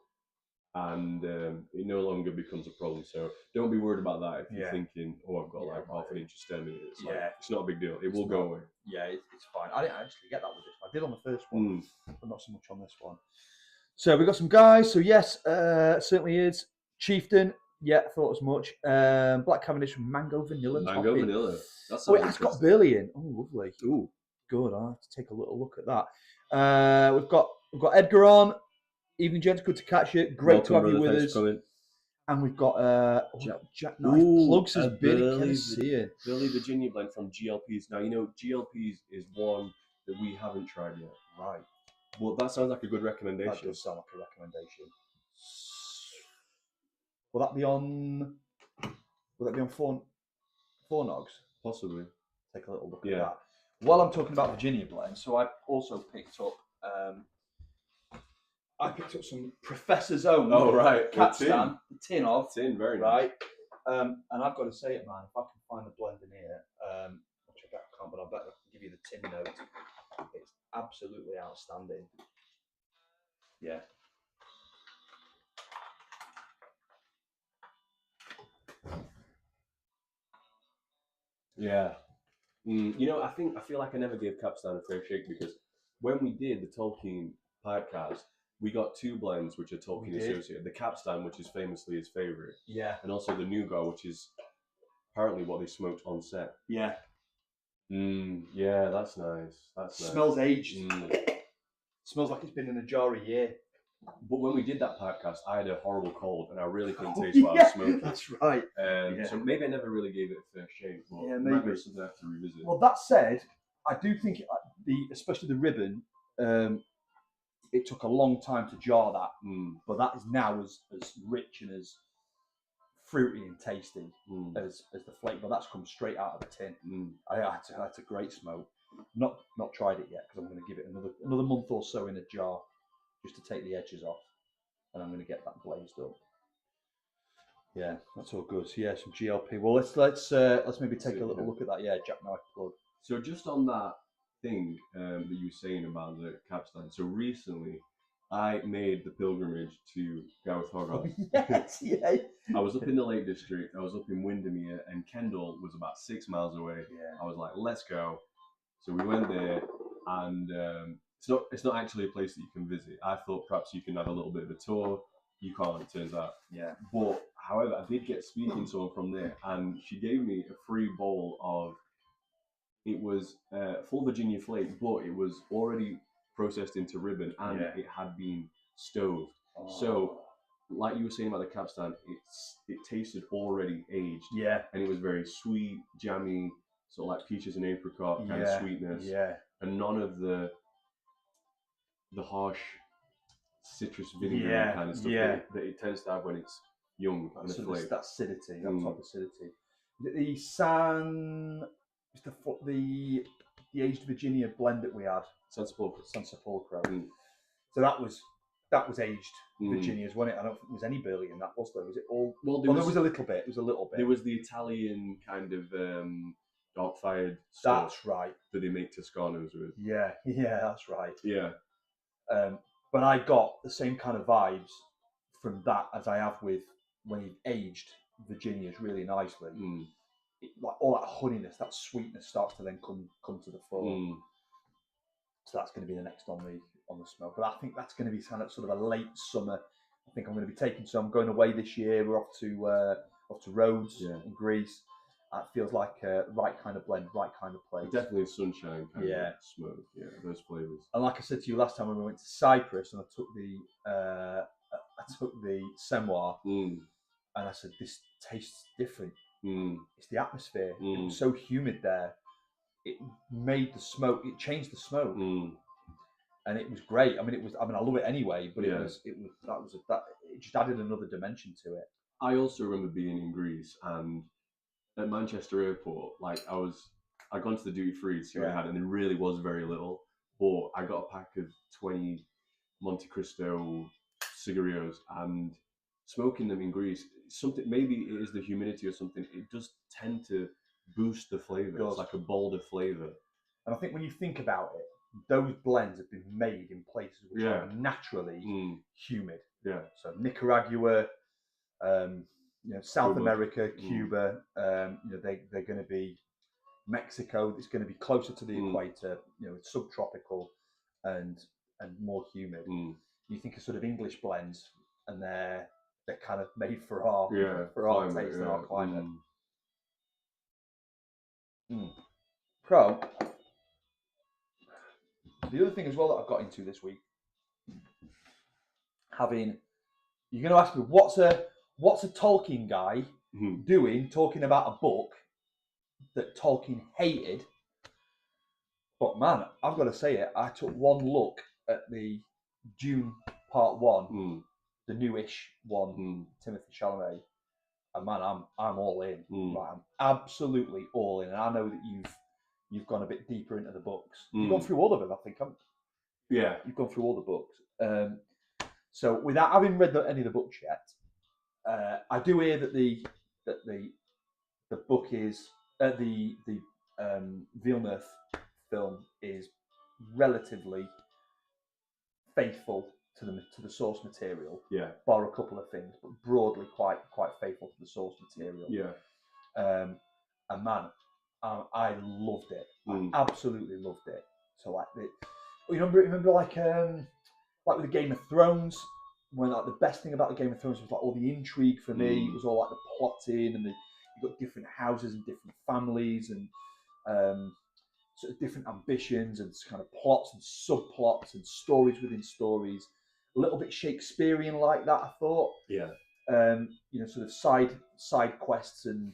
[SPEAKER 1] and it no longer becomes a problem. So don't be worried about that if you're thinking, oh, I've got like half an inch of stem in it. It's it's not a big deal. It will go away.
[SPEAKER 2] Yeah, it's fine. I didn't actually get that with this one. I did on the first one, but not so much on this one. So we've got some guys. So yes, certainly is. Chieftain. Yeah, I thought as much. Black Cavendish from Mango Vanilla.
[SPEAKER 1] Vanilla. That's
[SPEAKER 2] it's got burley in. Oh, lovely.
[SPEAKER 1] Ooh,
[SPEAKER 2] good. I'll have to take a little look at that. We've got Edgar on. Evening, gents. Good to catch you. Great to have you with us. And we've got Jack Knife plugs his Burley
[SPEAKER 1] Virginia blend from GLPs. Now GLPs is one that we haven't tried yet.
[SPEAKER 2] Right.
[SPEAKER 1] Well, that sounds like a good recommendation.
[SPEAKER 2] That does sound like a recommendation. Will that be on Four Nogs?
[SPEAKER 1] Possibly.
[SPEAKER 2] Take a little look at that. While I'm talking about Virginia blends, so I also picked up some Professor's Own.
[SPEAKER 1] Oh, right.
[SPEAKER 2] Capstan, the tin of.
[SPEAKER 1] Tin, very
[SPEAKER 2] right. Nice. And I've got to say it, man, if I can find the blend in here, which I can't, but I bet I can give you the tin note. It's absolutely outstanding. Yeah.
[SPEAKER 1] Yeah. I feel like I never gave Capstan a fair shake because when we did the Tolkien PipeCast, we got two blends which are Tolkien associated. The Capstan, which is famously his favourite.
[SPEAKER 2] Yeah.
[SPEAKER 1] And also the Nougat, which is apparently what they smoked on set.
[SPEAKER 2] Yeah.
[SPEAKER 1] Yeah, that's nice.
[SPEAKER 2] Smells aged. Smells like it's been in a jar a year.
[SPEAKER 1] But when we did that podcast, I had a horrible cold and I really couldn't taste what I was smoking.
[SPEAKER 2] That's right.
[SPEAKER 1] So maybe I never really gave it a fair shake. But
[SPEAKER 2] maybe
[SPEAKER 1] it's something I have to revisit.
[SPEAKER 2] Well, that said, I do think especially the ribbon, it took a long time to jar that, but that is now as rich and as fruity and tasty as the flake. But that's come straight out of the tin. That's a great smoke. Not tried it yet because I'm going to give it another month or so in a jar just to take the edges off, and I'm going to get that glazed up. Yeah, that's all good. So yeah, some GLP. Well, let's maybe take a little look at that. Yeah, jackknife plug.
[SPEAKER 1] So just on that thing that you were saying about the capstan. So recently, I made the pilgrimage to Gareth Hogarth.
[SPEAKER 2] Yes, yeah.
[SPEAKER 1] I was up in the Lake District. I was up in Windermere, and Kendal was about 6 miles away.
[SPEAKER 2] Yeah.
[SPEAKER 1] I was like, let's go. So we went there, and it's not actually a place that you can visit. I thought perhaps you can have a little bit of a tour. You can't, it turns out.
[SPEAKER 2] Yeah.
[SPEAKER 1] But however, I did get speaking to someone from there, and she gave me a free bowl of. It was full Virginia flake, but it was already processed into ribbon, and it had been stoved. Oh. So, like you were saying about the capstan, it tasted already aged.
[SPEAKER 2] Yeah.
[SPEAKER 1] And it was very sweet, jammy, sort of like peaches and apricot kind of sweetness.
[SPEAKER 2] Yeah.
[SPEAKER 1] And none of the harsh citrus vinegar kind of stuff that it tends to have when it's young and
[SPEAKER 2] so
[SPEAKER 1] flake.
[SPEAKER 2] That acidity, that top acidity. The aged Virginia blend that we had, Sensapulcro. So that was aged Virginias, wasn't it? I don't think there was any burley in that, was there? Was it all? Well, there was a little bit. It was a little bit.
[SPEAKER 1] There was the Italian kind of dark-fired stuff.
[SPEAKER 2] That's right.
[SPEAKER 1] That they make Toscanos with.
[SPEAKER 2] Yeah, that's right.
[SPEAKER 1] Yeah.
[SPEAKER 2] But I got the same kind of vibes from that as I have with when you've aged Virginias really nicely. Like all that honeyness, that sweetness starts to then come to the fore. So that's going to be the next on the smoke. But I think that's going to be kind of sort of a late summer. I think I'm going to be taking some. Going away this year. We're off to Rhodes in Greece. It feels like right kind of blend, right kind of place.
[SPEAKER 1] Definitely sunshine kind of smoke. Yeah, those flavors.
[SPEAKER 2] And like I said to you last time when we went to Cyprus, and I took the Semoir, and I said this tastes different. It's the atmosphere. It was so humid there. It made the smoke. It changed the smoke, and it was great. I mean, I love it anyway, but it just added another dimension to it.
[SPEAKER 1] I also remember being in Greece and at Manchester Airport. Like I'd gone to the duty free to see what I had, and there really was very little. But I got a pack of 20 Monte Cristo cigarillos and. Smoking them in Greece, something maybe it is the humidity or something. It does tend to boost the flavour. It's like a bolder flavour.
[SPEAKER 2] And I think when you think about it, those blends have been made in places which are naturally humid.
[SPEAKER 1] Yeah.
[SPEAKER 2] So Nicaragua, South America, Cuba. They're going to be Mexico. It's going to be closer to the equator. It's subtropical and more humid. You think of sort of English blends, and they're kind of made for our taste and our climate. So, the other thing as well that I've got into this week, you're going to ask me what's a Tolkien guy doing talking about a book that Tolkien hated. But man, I've got to say it. I took one look at the Dune Part 1. The newish one, Timothy Chalamet, and man, I'm all in. Right, I'm absolutely all in, and I know that you've gone a bit deeper into the books. You've gone through all of them, I think.
[SPEAKER 1] Yeah,
[SPEAKER 2] you've gone through all the books. So without having read any of the books yet, I do hear that the book is the Villeneuve film is relatively faithful to the source material, bar a couple of things, but broadly quite faithful to the source material. And man, I loved it. I absolutely loved it. So like you remember like with the Game of Thrones, when like the best thing about the Game of Thrones was like all the intrigue for me. It was all like the plotting, and you've got different houses and different families and sort of different ambitions and kind of plots and subplots and stories within stories. little bit Shakespearean like that, I thought.
[SPEAKER 1] Yeah.
[SPEAKER 2] You know, sort of side quests and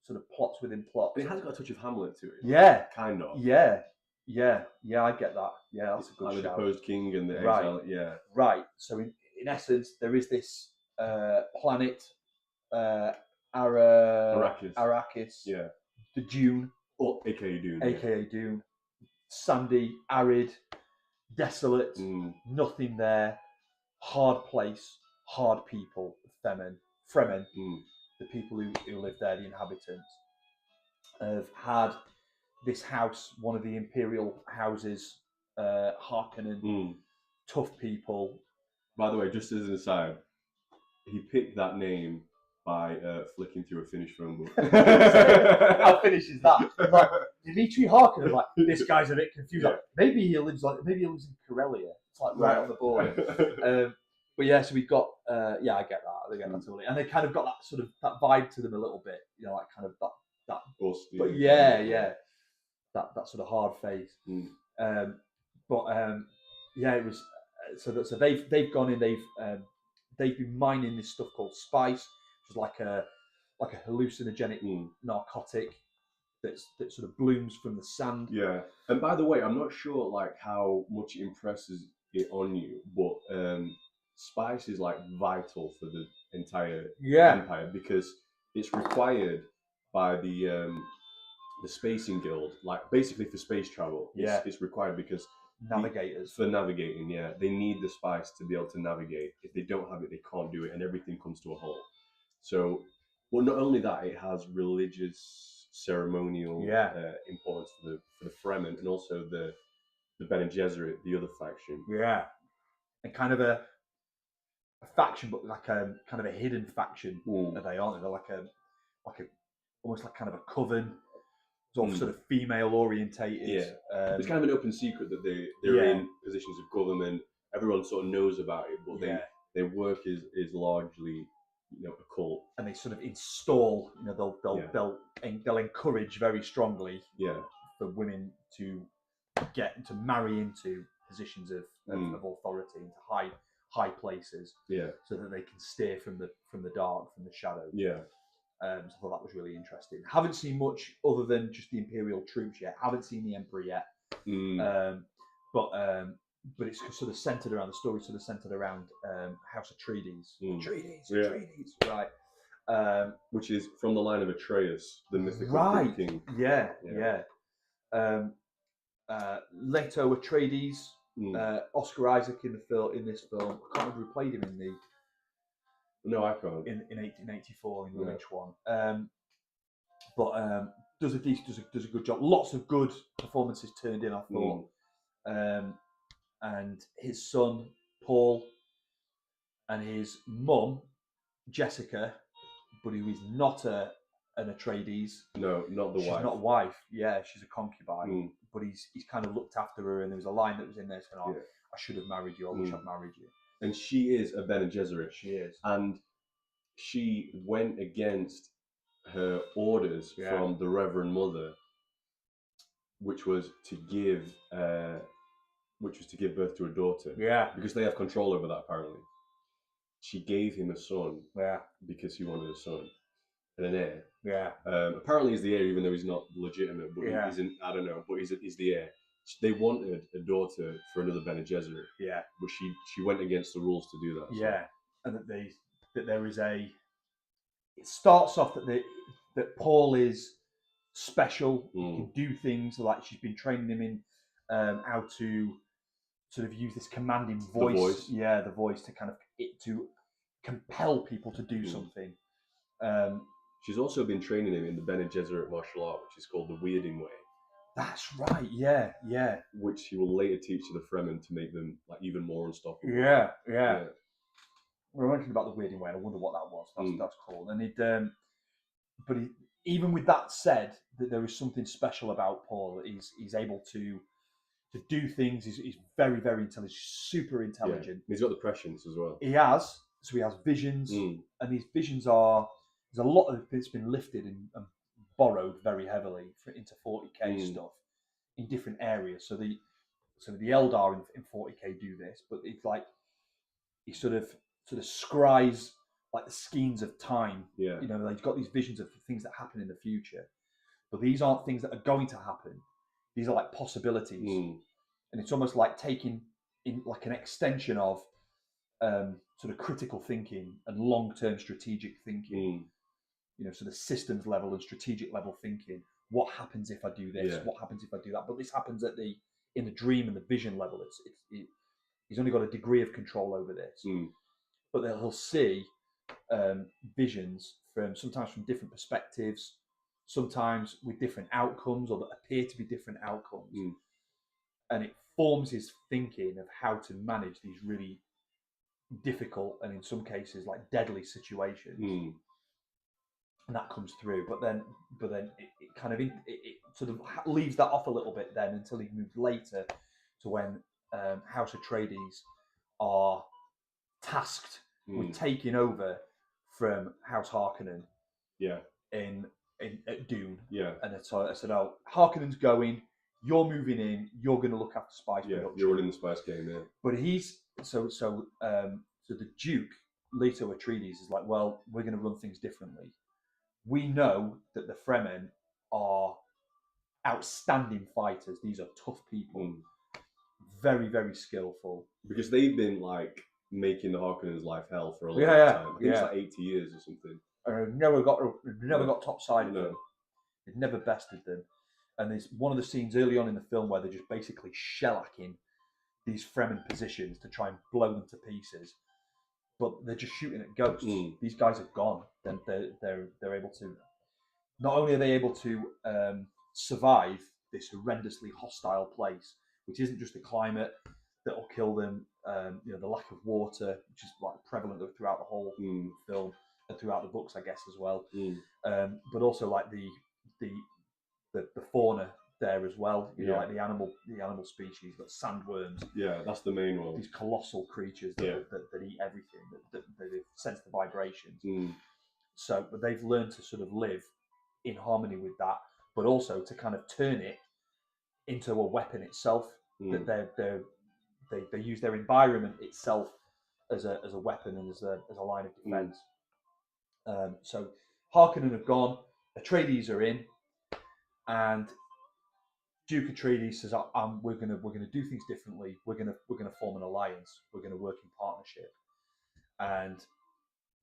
[SPEAKER 2] sort of plots within plots.
[SPEAKER 1] But it has got a touch of Hamlet to it.
[SPEAKER 2] Yeah.
[SPEAKER 1] Kind of.
[SPEAKER 2] Yeah. I get that. Yeah, that's a good
[SPEAKER 1] like the
[SPEAKER 2] shout.
[SPEAKER 1] deposed king and the
[SPEAKER 2] Right.
[SPEAKER 1] exile. Yeah.
[SPEAKER 2] Right. So in essence, there is this planet, Arrakis.
[SPEAKER 1] Yeah.
[SPEAKER 2] The Dune.
[SPEAKER 1] Or AKA Dune.
[SPEAKER 2] AKA Dune. Sandy, arid, desolate, nothing there, hard place, hard people, Fremen, the people who live there, the inhabitants, have had this house, one of the imperial houses, Harkonnen, tough people.
[SPEAKER 1] By the way, just as an aside, he picked that name by flicking through a Finnish phone book.
[SPEAKER 2] How Finnish is that? Like, Dimitri Harkonnen, like, this guy's a bit confused.
[SPEAKER 1] Yeah.
[SPEAKER 2] Like, maybe he lives in Karelia. It's like right on the border. But yeah, so we've got I get that. I get that totally, and they kind of got that sort of that vibe to them a little bit, you know, like kind of that.
[SPEAKER 1] Busty.
[SPEAKER 2] But that sort of hard face. It was so they've gone in. They've been mining this stuff called spice, which is like a hallucinogenic narcotic that sort of blooms from the sand.
[SPEAKER 1] Yeah, and by the way, I'm not sure like how much it impresses it on you, but spice is like vital for the entire empire because it's required by the spacing guild, like basically for space travel. It's required because
[SPEAKER 2] navigators
[SPEAKER 1] for navigating. Yeah, they need the spice to be able to navigate. If they don't have it, they can't do it, and everything comes to a halt. So, well, not only that, it has religious, ceremonial importance for the Fremen, and also the Bene Gesserit, the other faction.
[SPEAKER 2] Yeah, and kind of a faction, but like a kind of a hidden faction. Are they? Aren't they? They're like a almost like kind of a coven. Sort of female orientated.
[SPEAKER 1] Yeah, it's kind of an open secret that they're in positions of government. Everyone sort of knows about it, but their work is largely, you know, a cult.
[SPEAKER 2] And they sort of install, you know, they'll encourage very strongly, for women to get to marry into positions of authority, into high places, so that they can steer from the dark, from the shadows. So I thought that was really interesting. Haven't seen much other than just the Imperial troops yet. Haven't seen the Emperor yet. But it's sort of centered around the story. Sort of centered around House Atreides. Atreides, right?
[SPEAKER 1] Which is from the line of Atreus, the mythical king.
[SPEAKER 2] Leto Atreides, Oscar Isaac in this film. I can't remember who played him in the.
[SPEAKER 1] No, I can't.
[SPEAKER 2] In 1884, in the Witch one. Does a good job. Lots of good performances turned in, I thought. And his son Paul and his mum Jessica, but who is not an Atreides.
[SPEAKER 1] No, not the wife.
[SPEAKER 2] She's not a wife. Yeah, she's a concubine. But he's kind of looked after her, and there was a line that was in there saying, "I should have married you. I wish I'd married you."
[SPEAKER 1] And she is a Bene Gesserit.
[SPEAKER 2] She is.
[SPEAKER 1] And she went against her orders from the Reverend Mother, which was to give birth to a daughter.
[SPEAKER 2] Yeah.
[SPEAKER 1] Because they have control over that, apparently. She gave him a son.
[SPEAKER 2] Yeah.
[SPEAKER 1] Because he wanted a son and an heir.
[SPEAKER 2] Yeah.
[SPEAKER 1] Apparently he's the heir, even though he's not legitimate. But he's I don't know. But he's the heir. They wanted a daughter for another Bene Gesserit.
[SPEAKER 2] Yeah.
[SPEAKER 1] But she went against the rules to do that. So.
[SPEAKER 2] Yeah. And that there is it starts off that Paul is special, he can do things, like she's been training him in how to sort of use this commanding voice. The voice to kind of to compel people to do something.
[SPEAKER 1] She's also been training him in the Bene Gesserit martial art, which is called the Weirding Way.
[SPEAKER 2] That's right, yeah.
[SPEAKER 1] Which he will later teach to the Fremen to make them like even more unstoppable.
[SPEAKER 2] Yeah. We mentioned about the Weirding Way, and I wonder what that was. That's cool. And even with that said, that there is something special about Paul. He's able to do things. He's very, very intelligent, super intelligent.
[SPEAKER 1] He's got the prescience as well.
[SPEAKER 2] He has visions, and these visions there's a lot of it's been lifted and borrowed very heavily into 40k stuff in different areas. So the Eldar in 40k do this, but it's like he sort of scries like the skeins of time.
[SPEAKER 1] Yeah.
[SPEAKER 2] You know, like he's got these visions of things that happen in the future, but these aren't things that are going to happen. These are like possibilities, and it's almost like taking in like an extension of sort of critical thinking and long-term strategic thinking. You know, sort of systems level and strategic level thinking. What happens if I do this?
[SPEAKER 1] Yeah.
[SPEAKER 2] What happens if I do that? But this happens in the dream and the vision level. He's only got a degree of control over this, but then he'll see visions sometimes from different perspectives, sometimes with different outcomes or that appear to be different outcomes, and it forms his thinking of how to manage these really difficult and in some cases like deadly situations. And that comes through, but then it kind of it sort of leaves that off a little bit then until he moves later to when House Atreides are tasked with taking over from House Harkonnen.
[SPEAKER 1] Yeah.
[SPEAKER 2] At Dune.
[SPEAKER 1] Yeah.
[SPEAKER 2] And I said, "Oh, Harkonnen's going. You're moving in. You're going to look after spice production."
[SPEAKER 1] You're running the spice game, yeah.
[SPEAKER 2] But he's so the Duke Leto Atreides is like, "Well, we're going to run things differently. We know that the Fremen are outstanding fighters. These are tough people, very, very skillful.
[SPEAKER 1] Because they've been like making the Harkonnens' life hell for a long time. I think it's like 80 years or something.
[SPEAKER 2] Never got topside of them. They've never bested them. And there's one of the scenes early on in the film where they're just basically shellacking these Fremen positions to try and blow them to pieces. But they're just shooting at ghosts. These guys are gone. Then they're able to. Not only are they able to survive this horrendously hostile place, which isn't just the climate that will kill them, you know, the lack of water, which is like prevalent throughout the whole film and throughout the books, I guess, as well. But also like the fauna there as well. You know, like the animal species. You've got sandworms.
[SPEAKER 1] Yeah, that's the main one.
[SPEAKER 2] These colossal creatures that eat everything, that sense the vibrations. So, but they've learned to sort of live in harmony with that, but also to kind of turn it into a weapon itself. That they use their environment itself as a weapon and as a line of defense. So Harkonnen have gone. Atreides are in, and Duke Atreides says, "We're gonna do things differently. We're gonna form an alliance. We're gonna work in partnership." And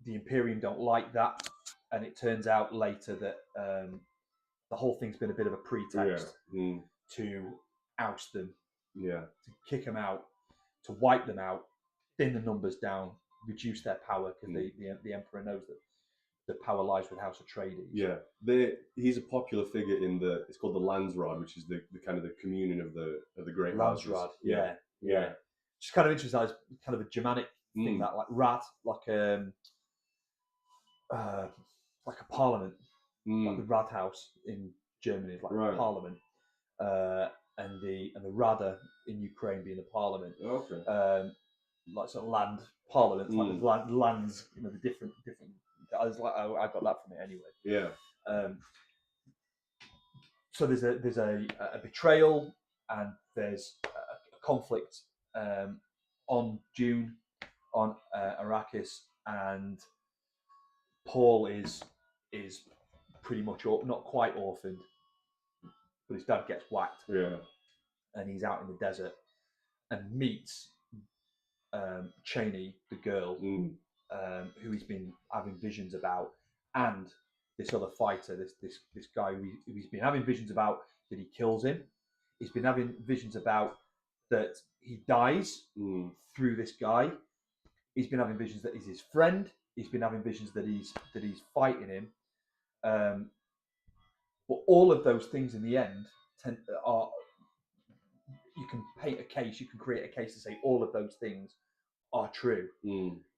[SPEAKER 2] the Imperium don't like that, and it turns out later that the whole thing's been a bit of a pretext to oust them, to kick them out, to wipe them out, thin the numbers down, reduce their power, because the Emperor knows that the power lies with House Atreides.
[SPEAKER 1] Yeah, he's a popular figure in it's called the Landsraad, which is the kind of the communion of the great houses.
[SPEAKER 2] Landsraad, yeah. It's kind of interesting. It's kind of a Germanic thing, that like rat, like a parliament, like the Rathaus in Germany is like a parliament, and the Rada in Ukraine being the parliament.
[SPEAKER 1] Okay.
[SPEAKER 2] Like sort of land parliaments, like the lands, you know, the different. I was like, I got that from it anyway.
[SPEAKER 1] Yeah.
[SPEAKER 2] So there's a betrayal, and there's a conflict on Dune, on Arrakis, and Paul is pretty much not quite orphaned, but his dad gets whacked.
[SPEAKER 1] Yeah.
[SPEAKER 2] And he's out in the desert and meets Cheney, the girl, who he's been having visions about, and this other fighter, this guy who he's been having visions about that he kills him. He's been having visions about that he dies through this guy. He's been having visions that he's his friend. He's been having visions that he's fighting him. But all of those things in the end are, you can paint a case, you can create a case to say all of those things are true,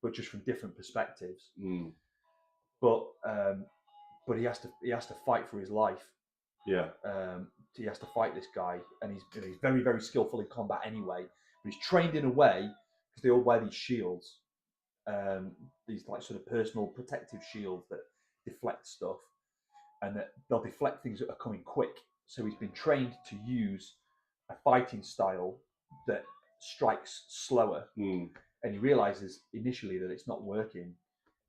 [SPEAKER 2] but just from different perspectives. But he has to fight for his life.
[SPEAKER 1] Yeah.
[SPEAKER 2] He has to fight this guy, and he's very, very skillful in combat anyway. But he's trained in a way, because they all wear these shields, these like sort of personal protective shields that deflect stuff, and that they'll deflect things that are coming quick. So he's been trained to use a fighting style that strikes slower, and and he realizes initially that it's not working,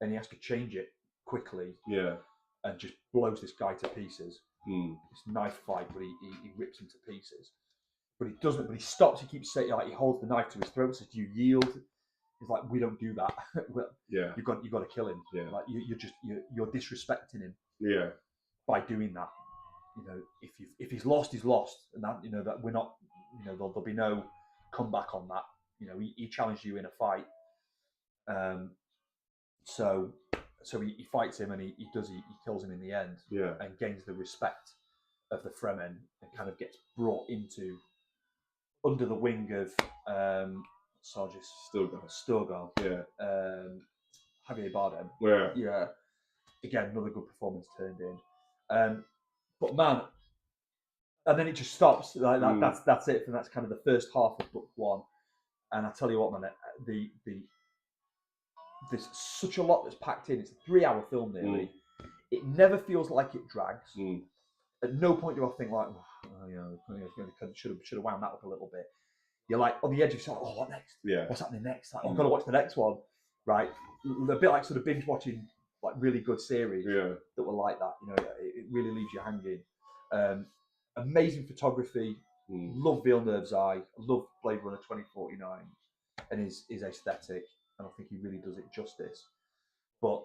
[SPEAKER 2] and he has to change it quickly.
[SPEAKER 1] Yeah.
[SPEAKER 2] And just blows this guy to pieces.
[SPEAKER 1] Mm.
[SPEAKER 2] This knife fight, but he rips him to pieces. But he doesn't. But he stops. He keeps saying, like, he holds the knife to his throat. Says, "Do you yield?" He's like, "We don't do that.
[SPEAKER 1] Yeah.
[SPEAKER 2] You've got to kill him.
[SPEAKER 1] Yeah.
[SPEAKER 2] Like you're disrespecting him
[SPEAKER 1] Yeah.
[SPEAKER 2] by doing that. You know, if he's lost, he's lost, and that that we're not. There'll be no comeback on that. He challenged you in a fight. So he fights him, and he kills hhim in the end.
[SPEAKER 1] Yeah.
[SPEAKER 2] And gains the respect of the Fremen, and kind of gets brought under the wing of Sargis Sturgal.
[SPEAKER 1] Yeah.
[SPEAKER 2] Javier Bardem.
[SPEAKER 1] Yeah.
[SPEAKER 2] Yeah. Again, another good performance turned in. But man, and then it just stops. Like that. That's it. And that's kind of the first half of book one. And I tell you what, man, there's such a lot that's packed in. It's a 3-hour film nearly. It never feels like it drags. At no point do I think like, should have wound that up a little bit. You're like on the edge of saying, oh, what next?
[SPEAKER 1] Yeah.
[SPEAKER 2] What's happening next? Like, I've got to watch the next one, right? A bit like sort of binge watching like really good series that were like that. It really leaves you hanging. Amazing photography. Love Villeneuve's eye. Love Blade Runner 2049 and his aesthetic. And I think he really does it justice. But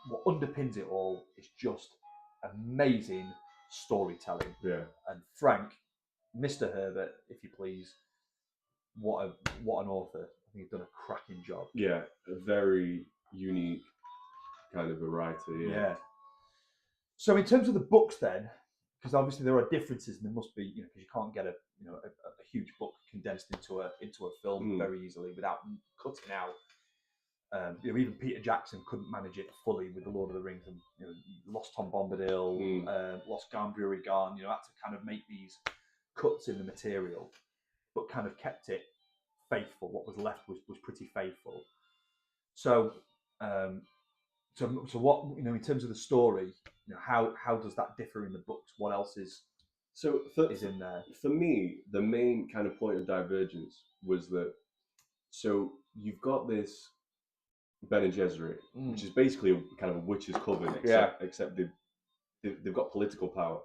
[SPEAKER 2] what underpins it all is just amazing storytelling.
[SPEAKER 1] Yeah.
[SPEAKER 2] And Frank, Mr. Herbert, if you please, what an author. I think he's done a cracking job.
[SPEAKER 1] Yeah, a very unique kind of a writer. Yeah.
[SPEAKER 2] So in terms of the books then, because obviously there are differences and there must be, because you can't get a huge book condensed into a film very easily without cutting out. Even Peter Jackson couldn't manage it fully with the Lord of the Rings, and lost Tom Bombadil, lost Gandry Garn. Had to kind of make these cuts in the material, but kind of kept it faithful. What was left was pretty faithful. So, so what in terms of the story, how does that differ in the books? What else is in there?
[SPEAKER 1] For me, the main kind of point of divergence was that. So you've got this Bene Gesserit, which is basically kind of a witch's coven, except they've got political power,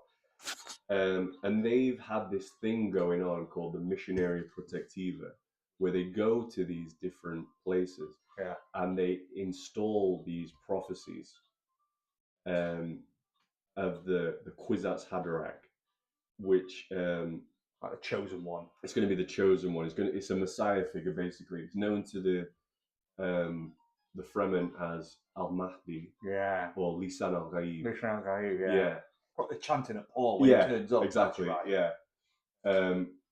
[SPEAKER 1] and they've had this thing going on called the Missionaria Protectiva, where they go to these different places and they install these prophecies of the Kwisatz Haderach, which
[SPEAKER 2] like the chosen one.
[SPEAKER 1] It's going to be the chosen one. It's a messiah figure basically. It's known to the Fremen as Al-Mahdi, or Lisan al-Ghaib.
[SPEAKER 2] Yeah. They're chanting at Paul when he turns up.
[SPEAKER 1] Exactly. Right.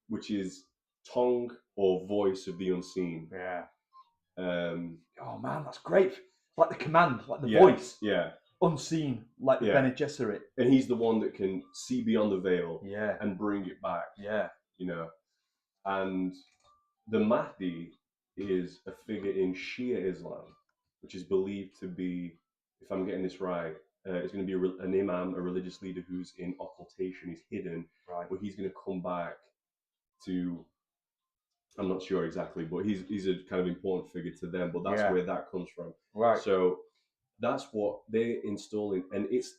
[SPEAKER 1] Which is tongue or voice of the unseen.
[SPEAKER 2] Yeah. Oh man, that's great. It's like the command, like the voice.
[SPEAKER 1] Yeah.
[SPEAKER 2] Unseen, like the Bene Gesserit.
[SPEAKER 1] And he's the one that can see beyond the veil.
[SPEAKER 2] Yeah.
[SPEAKER 1] And bring it back.
[SPEAKER 2] Yeah.
[SPEAKER 1] And the Mahdi is a figure in Shia Islam, which is believed to be, if I'm getting this right, it's going to be an imam, a religious leader who's in occultation, he's hidden, but he's going to come back to, I'm not sure exactly, but he's a kind of important figure to them, but that's where that comes from.
[SPEAKER 2] Right.
[SPEAKER 1] So that's what they're installing, and it's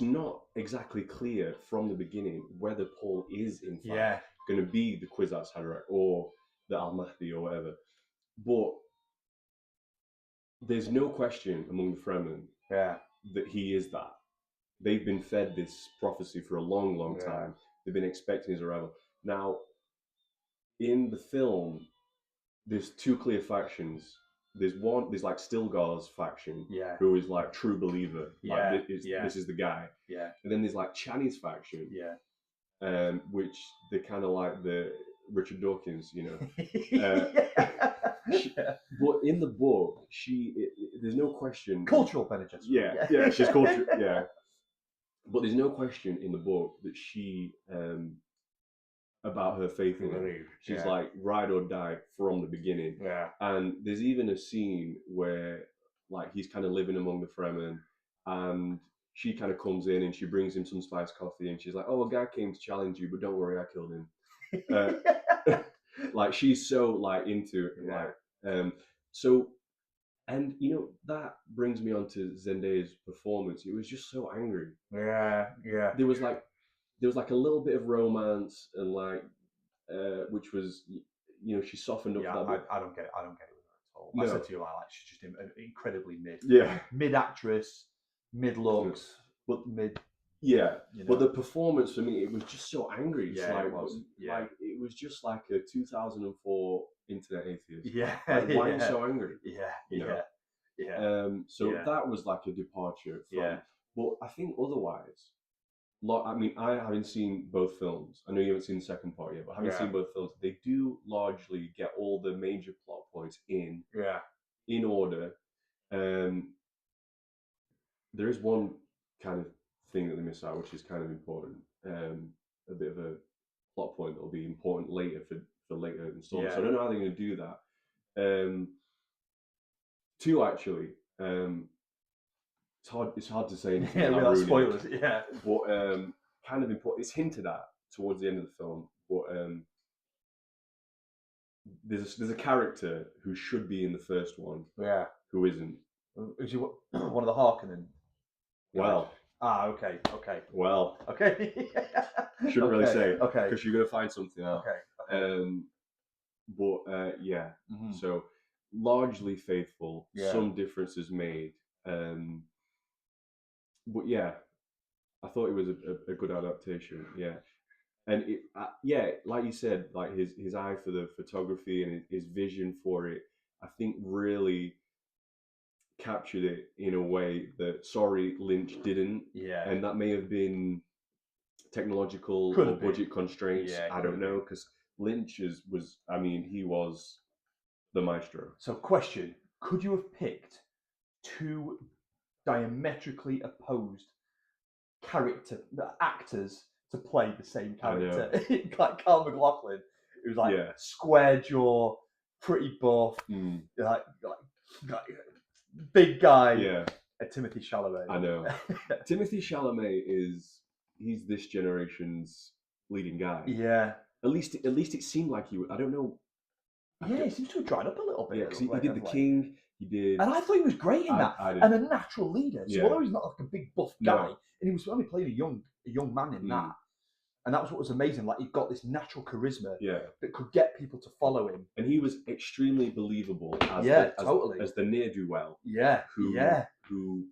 [SPEAKER 1] not exactly clear from the beginning whether Paul is in fact going to be the Kwisatz Haderach or the Al-Mahdi or whatever. But there's no question among the Fremen that he is that. They've been fed this prophecy for a long, long time. They've been expecting his arrival. Now, in the film, there's two clear factions. There's like Stilgar's faction, who is like true believer. Like, this is the guy.
[SPEAKER 2] Yeah.
[SPEAKER 1] And then there's like Channy's faction.
[SPEAKER 2] Yeah.
[SPEAKER 1] Which they're kind of like the Richard Dawkins, But in the book, there's no question.
[SPEAKER 2] Cultural Bene Gesserit.
[SPEAKER 1] She's cultural. But there's no question in the book that she, about her faith in him. She's like ride or die from the beginning.
[SPEAKER 2] Yeah.
[SPEAKER 1] And there's even a scene where like he's kind of living among the Fremen, and she kind of comes in and she brings him some spiced coffee, and she's like, "Oh, a guy came to challenge you, but don't worry, I killed him." Like she's so like into it.
[SPEAKER 2] Yeah.
[SPEAKER 1] Like so and you know that brings me on to Zendaya's performance. It was just so angry.
[SPEAKER 2] Yeah.
[SPEAKER 1] There was like a little bit of romance and like which was you know she softened up
[SPEAKER 2] Yeah,
[SPEAKER 1] for that.
[SPEAKER 2] I don't get it. I don't get it with her at all.
[SPEAKER 1] No.
[SPEAKER 2] I said to you, like she's just incredibly mid.
[SPEAKER 1] Yeah.
[SPEAKER 2] Mid actress, mid looks,
[SPEAKER 1] but
[SPEAKER 2] mid.
[SPEAKER 1] Yeah,
[SPEAKER 2] You know.
[SPEAKER 1] but the performance for me, it was just so angry. It's
[SPEAKER 2] Yeah,
[SPEAKER 1] like,
[SPEAKER 2] it was. Yeah.
[SPEAKER 1] like it was just like a 2004 internet atheist.
[SPEAKER 2] Yeah.
[SPEAKER 1] Like, why are you so angry?
[SPEAKER 2] Yeah.
[SPEAKER 1] You know?
[SPEAKER 2] Yeah.
[SPEAKER 1] So
[SPEAKER 2] Yeah.
[SPEAKER 1] that was like a departure from.
[SPEAKER 2] Yeah.
[SPEAKER 1] But I think otherwise, I mean, I haven't seen both films. I know you haven't seen the second part yet, but having seen both films, they do largely get all the major plot points in order. There is one kind of thing that they miss out, which is kind of important. A bit of a plot point that will be important later for later installments.
[SPEAKER 2] Yeah.
[SPEAKER 1] So I don't know how they're going to do that. Two actually. It's hard to say anything.
[SPEAKER 2] Yeah,
[SPEAKER 1] without
[SPEAKER 2] without
[SPEAKER 1] ruining
[SPEAKER 2] spoilers. Yeah.
[SPEAKER 1] But kind of important. It's hinted at towards the end of the film, but there's a character who should be in the first one.
[SPEAKER 2] Yeah.
[SPEAKER 1] Who isn't?
[SPEAKER 2] Is he one of the Harkonnen?
[SPEAKER 1] Well.
[SPEAKER 2] Okay.
[SPEAKER 1] Well.
[SPEAKER 2] Okay.
[SPEAKER 1] Shouldn't really say.
[SPEAKER 2] Okay.
[SPEAKER 1] Because you're gonna find something out.
[SPEAKER 2] Okay.
[SPEAKER 1] But yeah.
[SPEAKER 2] Mm-hmm.
[SPEAKER 1] So largely faithful.
[SPEAKER 2] Yeah.
[SPEAKER 1] Some differences made. But yeah, I thought it was a good adaptation. Yeah. And it, like you said, like his eye for the photography and his vision for it, I think really captured it in a way that Lynch didn't.
[SPEAKER 2] Yeah.
[SPEAKER 1] And that may have been technological or budget constraints.
[SPEAKER 2] Yeah,
[SPEAKER 1] I don't know, because Lynch he was the maestro.
[SPEAKER 2] So question, could you have picked two diametrically opposed actors to play the same character? Like Carl McLaughlin, it was like square jaw, pretty buff, like big guy.
[SPEAKER 1] Yeah.
[SPEAKER 2] And Timothy Chalamet.
[SPEAKER 1] I know. Timothy Chalamet he's this generation's leading guy.
[SPEAKER 2] Yeah.
[SPEAKER 1] At least it seemed like he would. I don't know.
[SPEAKER 2] Yeah, he seems to have dried up a little bit.
[SPEAKER 1] Yeah, because he did The King. He did,
[SPEAKER 2] and I thought he was great in that, and a natural leader. So although he's not like a big buff guy, and he was only playing a young man in that, and that was what was amazing. Like he got this natural charisma that could get people to follow him,
[SPEAKER 1] and he was extremely believable as the ne'er-do-well. Who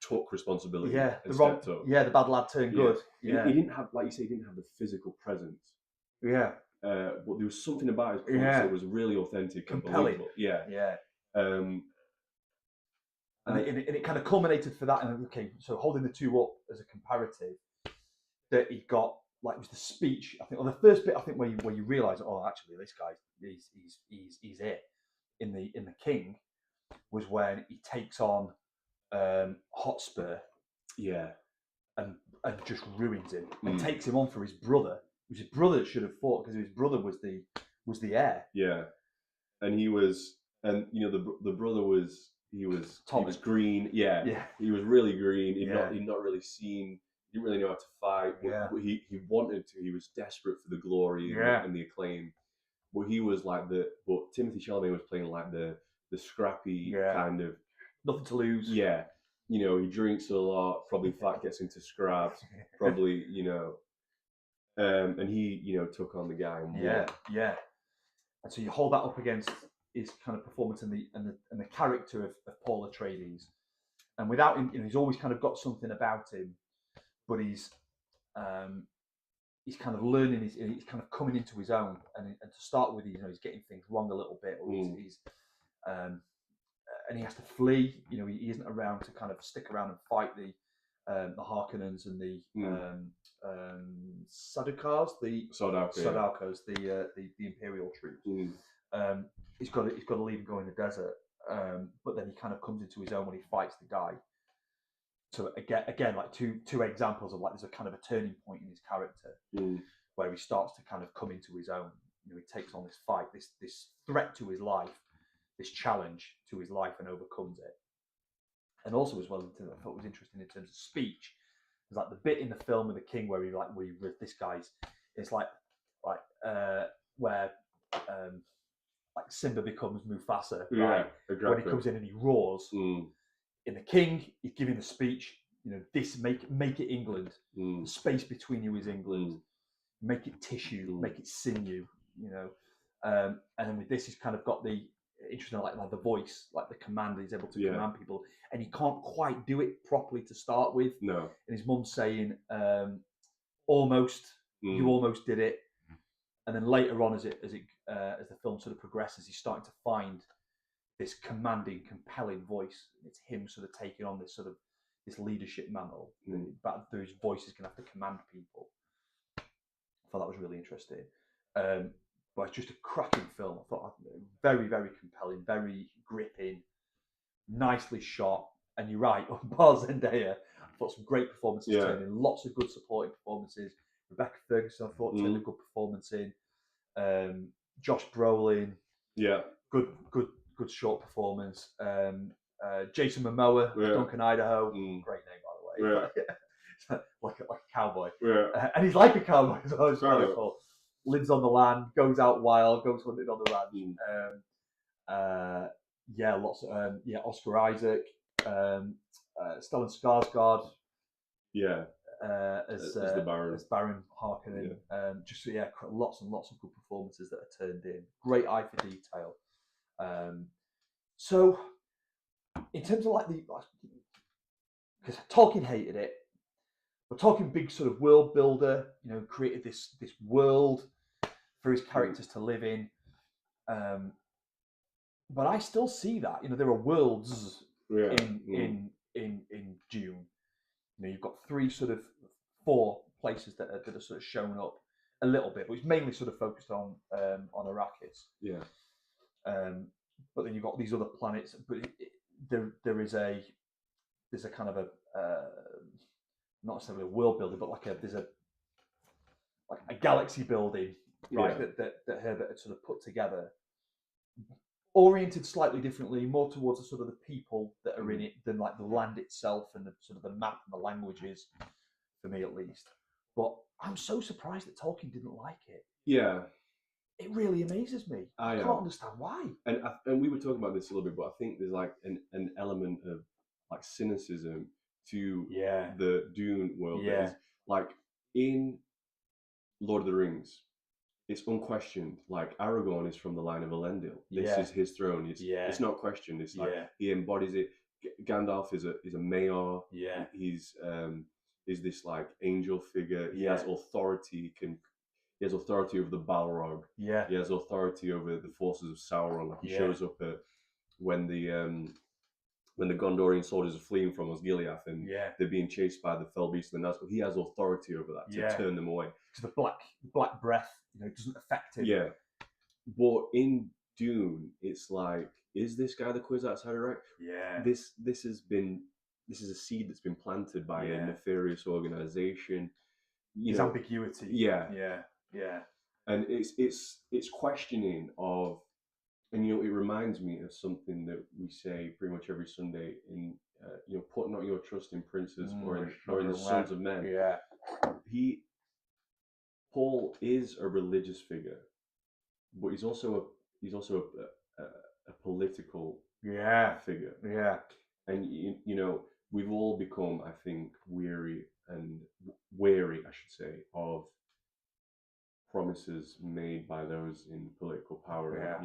[SPEAKER 1] took responsibility.
[SPEAKER 2] The bad lad turned good. Yeah,
[SPEAKER 1] he didn't have, like you say, he didn't have the physical presence.
[SPEAKER 2] Yeah.
[SPEAKER 1] But there was something about his performance that was really authentic,
[SPEAKER 2] compelling.
[SPEAKER 1] And believable. Yeah.
[SPEAKER 2] And it kind of culminated for that. And okay, so holding the two up as a comparative, that he got, like, it was the speech. I think, or the first bit, I think, where you realise, oh, actually, this guy, he's it. In the King, was when he takes on Hotspur.
[SPEAKER 1] Yeah.
[SPEAKER 2] And just ruins him and takes him on for his brother. It was his brother that should have fought, because his brother was the heir. Yeah,
[SPEAKER 1] and he was, and you know the brother was he was green. Yeah, he was really green. He'd not really seen. He didn't really know how to fight. But he wanted to. He was desperate for the glory and the acclaim. But he was like But Timothy Chalamet was playing like the scrappy kind of
[SPEAKER 2] nothing to lose.
[SPEAKER 1] Yeah, you know, he drinks a lot. Probably gets into scraps. Probably and he, took on the guy. And
[SPEAKER 2] yeah. And so you hold that up against his kind of performance and the character of Paul Atreides, and without him, he's always kind of got something about him, but he's kind of learning. He's kind of coming into his own, and to start with, he's getting things wrong a little bit, or and he has to flee. He isn't around to kind of stick around and fight the Harkonnens and the Sardaukars, the Imperial troops. He's got to leave and go in the desert, but then he kind of comes into his own when he fights the guy. So again, like two examples of, like, there's a kind of a turning point in his character where he starts to kind of come into his own. He takes on this fight, this threat to his life, this challenge to his life, and overcomes it. And also, as well, I thought was interesting in terms of speech, was like the bit in the film of The King where this guy's, it's like where like Simba becomes Mufasa,
[SPEAKER 1] Yeah,
[SPEAKER 2] right?
[SPEAKER 1] exactly.
[SPEAKER 2] When he comes in and he roars. In The King, he's giving the speech. This make it England. The space between you is England. Make it tissue. Make it sinew. And then with this, he's kind of got the interesting, like the voice, like the command. He's able to command people, and he can't quite do it properly to start with.
[SPEAKER 1] No.
[SPEAKER 2] And his mum's saying, "Almost, you almost did it." And then later on, as the film sort of progresses, he's starting to find this commanding, compelling voice. It's him sort of taking on this sort of this leadership mantle. But through his voice, he's going to have to command people. I thought that was really interesting. But it's just a cracking film. I thought very, very compelling, very gripping, nicely shot. And you're right, on Bar Zendaya, I thought some great performances turned in. Lots of good supporting performances. Rebecca Ferguson, I thought, turned a good performance in. Josh Brolin, good short performance. Jason Momoa, Duncan Idaho, great name by the way. like a cowboy, and he's like a cowboy as well. It's really cool. Lives on the land, goes out wild, goes hunting on the ranch. Lots of Oscar Isaac, Stellan Skarsgård, as the Baron, Harkonnen. Lots and lots of good performances that are turned in. Great eye for detail. So, in terms of because Tolkien hated it, we're talking big sort of world builder. Created this world for his characters to live in. But I still see that. There are worlds in Dune. You've got 4 places that are sort of shown up a little bit, but it's mainly sort of focused on Arrakis.
[SPEAKER 1] Yeah.
[SPEAKER 2] But then you've got these other planets. But there's a kind of a not necessarily a world building, but there's a galaxy building, right? That Herbert had sort of put together, oriented slightly differently, more towards the sort of the people that are in it than like the land itself and the sort of the map and the languages, for me at least. But I'm so surprised that Tolkien didn't like it.
[SPEAKER 1] Yeah.
[SPEAKER 2] It really amazes me. I can't understand why.
[SPEAKER 1] And we were talking about this a little bit, but I think there's like an element of like cynicism to the Dune world.
[SPEAKER 2] Yeah.
[SPEAKER 1] That is, like in Lord of the Rings, it's unquestioned. Like Aragorn is from the line of Elendil. This is his throne. It's not questioned. It's like he embodies it. Gandalf is a mayor.
[SPEAKER 2] Yeah.
[SPEAKER 1] He's is this like angel figure. He has authority. He has authority over the Balrog.
[SPEAKER 2] Yeah.
[SPEAKER 1] He has authority over the forces of Sauron. Like he shows up when the Gondorian soldiers are fleeing from Osgiliath and they're being chased by the fell beast of the Nazgul. He has authority over that to turn them away.
[SPEAKER 2] Because the black breath, it doesn't affect him.
[SPEAKER 1] Yeah. But in Dune, it's like, is this guy the Kwisatz Haderach?
[SPEAKER 2] Yeah.
[SPEAKER 1] This is a seed that's been planted by a nefarious organization.
[SPEAKER 2] His ambiguity.
[SPEAKER 1] Yeah.
[SPEAKER 2] Yeah.
[SPEAKER 1] And it's questioning of, and it reminds me of something that we say pretty much every Sunday in put not your trust in princes or in the sons of men.
[SPEAKER 2] Yeah.
[SPEAKER 1] Paul is a religious figure, but he's also a political figure.
[SPEAKER 2] Yeah.
[SPEAKER 1] And we've all become, I think, wary, I should say, of promises made by those in political power.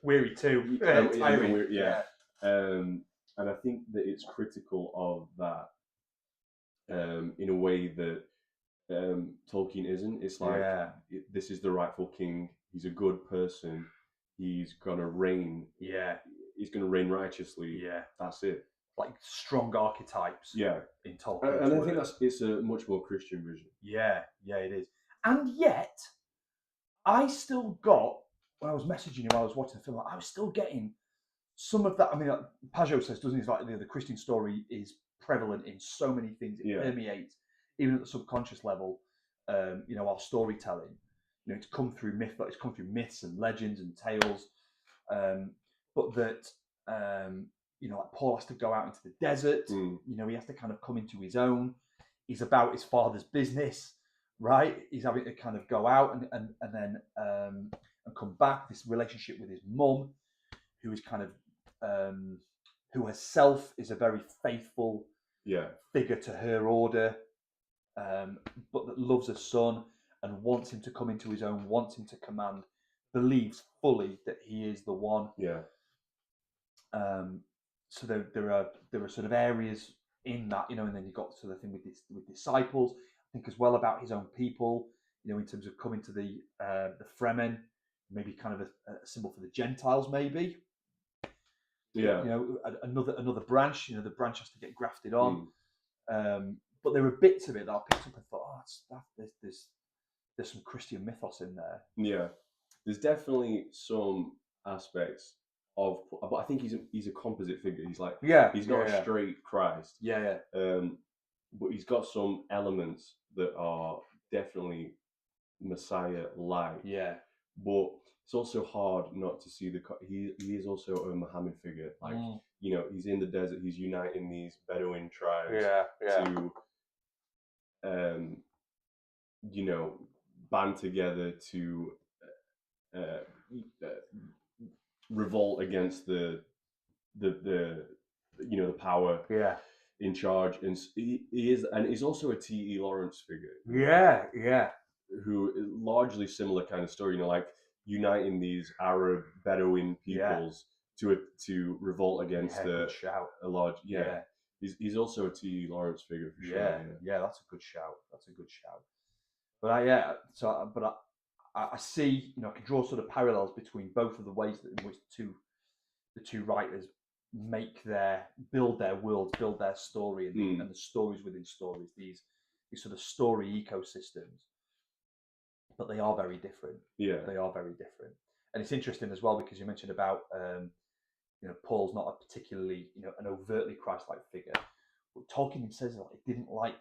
[SPEAKER 2] Weary too.
[SPEAKER 1] And I think that it's critical of that in a way that Tolkien isn't. It's like this is the rightful king. He's a good person. He's gonna reign.
[SPEAKER 2] Yeah.
[SPEAKER 1] He's gonna reign righteously.
[SPEAKER 2] Yeah.
[SPEAKER 1] That's it.
[SPEAKER 2] Like strong archetypes.
[SPEAKER 1] Yeah.
[SPEAKER 2] In Tolkien.
[SPEAKER 1] And I think it's a much more Christian vision.
[SPEAKER 2] Yeah, it is. And yet, I still got, when I was messaging you while I was watching the film, I was still getting some of that. I mean, Pajot says, doesn't he? Like the Christian story is prevalent in so many things. It permeates, even at the subconscious level. Our storytelling. It's come through myths and legends and tales. But that like Paul has to go out into the desert. He has to kind of come into his own. He's about his father's business, right? He's having to kind of go out and and come back. This relationship with his mum, who is kind of who herself is a very faithful figure to her order, but that loves her son and wants him to come into his own, wants him to command, believes fully that he is the one.
[SPEAKER 1] Yeah.
[SPEAKER 2] So there are sort of areas in that, and then you've got sort of thing with disciples. I think as well about his own people, in terms of coming to the Fremen, maybe kind of a symbol for the Gentiles, maybe.
[SPEAKER 1] Yeah.
[SPEAKER 2] Another branch. The branch has to get grafted on. But there were bits of it that I picked up and thought, there's some Christian mythos in there.
[SPEAKER 1] Yeah, there's definitely some aspects of, but I think he's a composite figure. He's like, he's not a straight Christ. But he's got some elements that are definitely Messiah-like.
[SPEAKER 2] Yeah.
[SPEAKER 1] But it's also hard not to see he is also a Muhammad figure. Like, he's in the desert. He's uniting these Bedouin tribes to, band together to revolt against the power in charge, and he's also a T.E. Lawrence figure. Who is largely similar kind of story, like uniting these Arab Bedouin peoples to revolt against a large. He's also a T.E. Lawrence figure for sure.
[SPEAKER 2] Yeah, that's a good shout. But I see, I can draw sort of parallels between both of the ways in which the two writers build their worlds, build their story, and the stories within stories. These sort of story ecosystems, but they are very different.
[SPEAKER 1] Yeah,
[SPEAKER 2] they are very different, and it's interesting as well because you mentioned about Paul's not a particularly an overtly Christ-like figure. But Tolkien says that he didn't like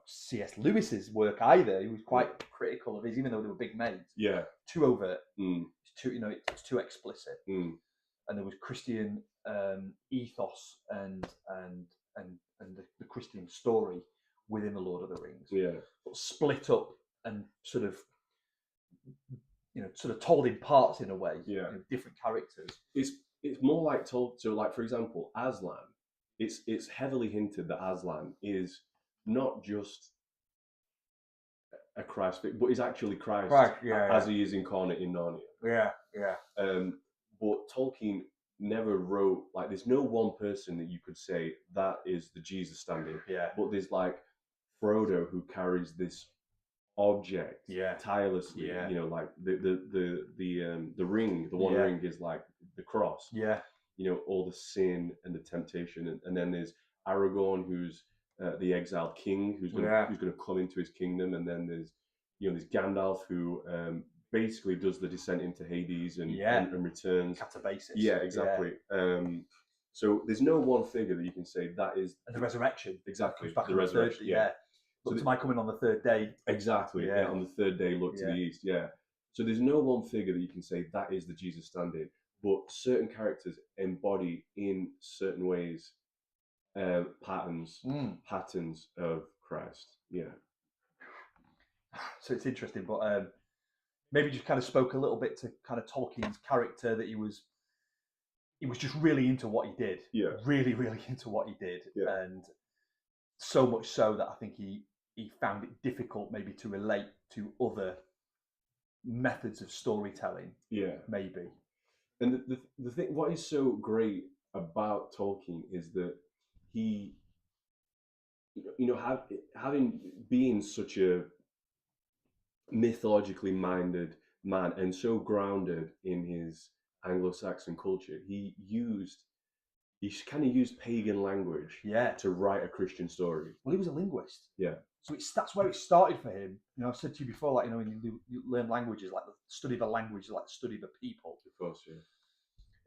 [SPEAKER 2] C.S. Lewis's work either. He was quite critical of his, even though they were big mates.
[SPEAKER 1] Yeah,
[SPEAKER 2] too overt. It's too it's too explicit. And there was Christian ethos and the Christian story within the Lord of the Rings.
[SPEAKER 1] Yeah,
[SPEAKER 2] but split up and sort of told in parts in a way.
[SPEAKER 1] Yeah,
[SPEAKER 2] different characters.
[SPEAKER 1] It's more like told. So, like for example, Aslan. It's heavily hinted that Aslan is not just a Christ figure, but is actually Christ as he is incarnate in Narnia. But Tolkien never wrote, like, there's no one person that you could say that is the Jesus stand-in. But there's like Frodo who carries this object tirelessly. Like the ring, the one ring is like the cross. All the sin and the temptation, and then there's Aragorn, who's the exiled king, who's going to come into his kingdom, and then there's Gandalf, who basically does the descent into Hades and returns.
[SPEAKER 2] Catabasis.
[SPEAKER 1] Yeah, exactly. So there's no one figure that you can say that is
[SPEAKER 2] and the resurrection.
[SPEAKER 1] Exactly,
[SPEAKER 2] the resurrection. Look to my coming on the third day.
[SPEAKER 1] Exactly. On the third day, look to the east. So there's no one figure that you can say that is the Jesus stand-in. But certain characters embody in certain ways patterns of Christ.
[SPEAKER 2] So it's interesting, but maybe just kind of spoke a little bit to kind of Tolkien's character, that he was just really into what he did. Really, really into what he did, and so much so that I think he found it difficult maybe to relate to other methods of storytelling. Maybe.
[SPEAKER 1] And the thing, what is so great about Tolkien is that he, being such a mythologically minded man and so grounded in his Anglo-Saxon culture, he kind of used pagan language to write a Christian story.
[SPEAKER 2] Well, he was a linguist. So that's where it started for him. I've said to you before, like, when you learn languages, like the study of a language is like the study of a people.
[SPEAKER 1] Of course,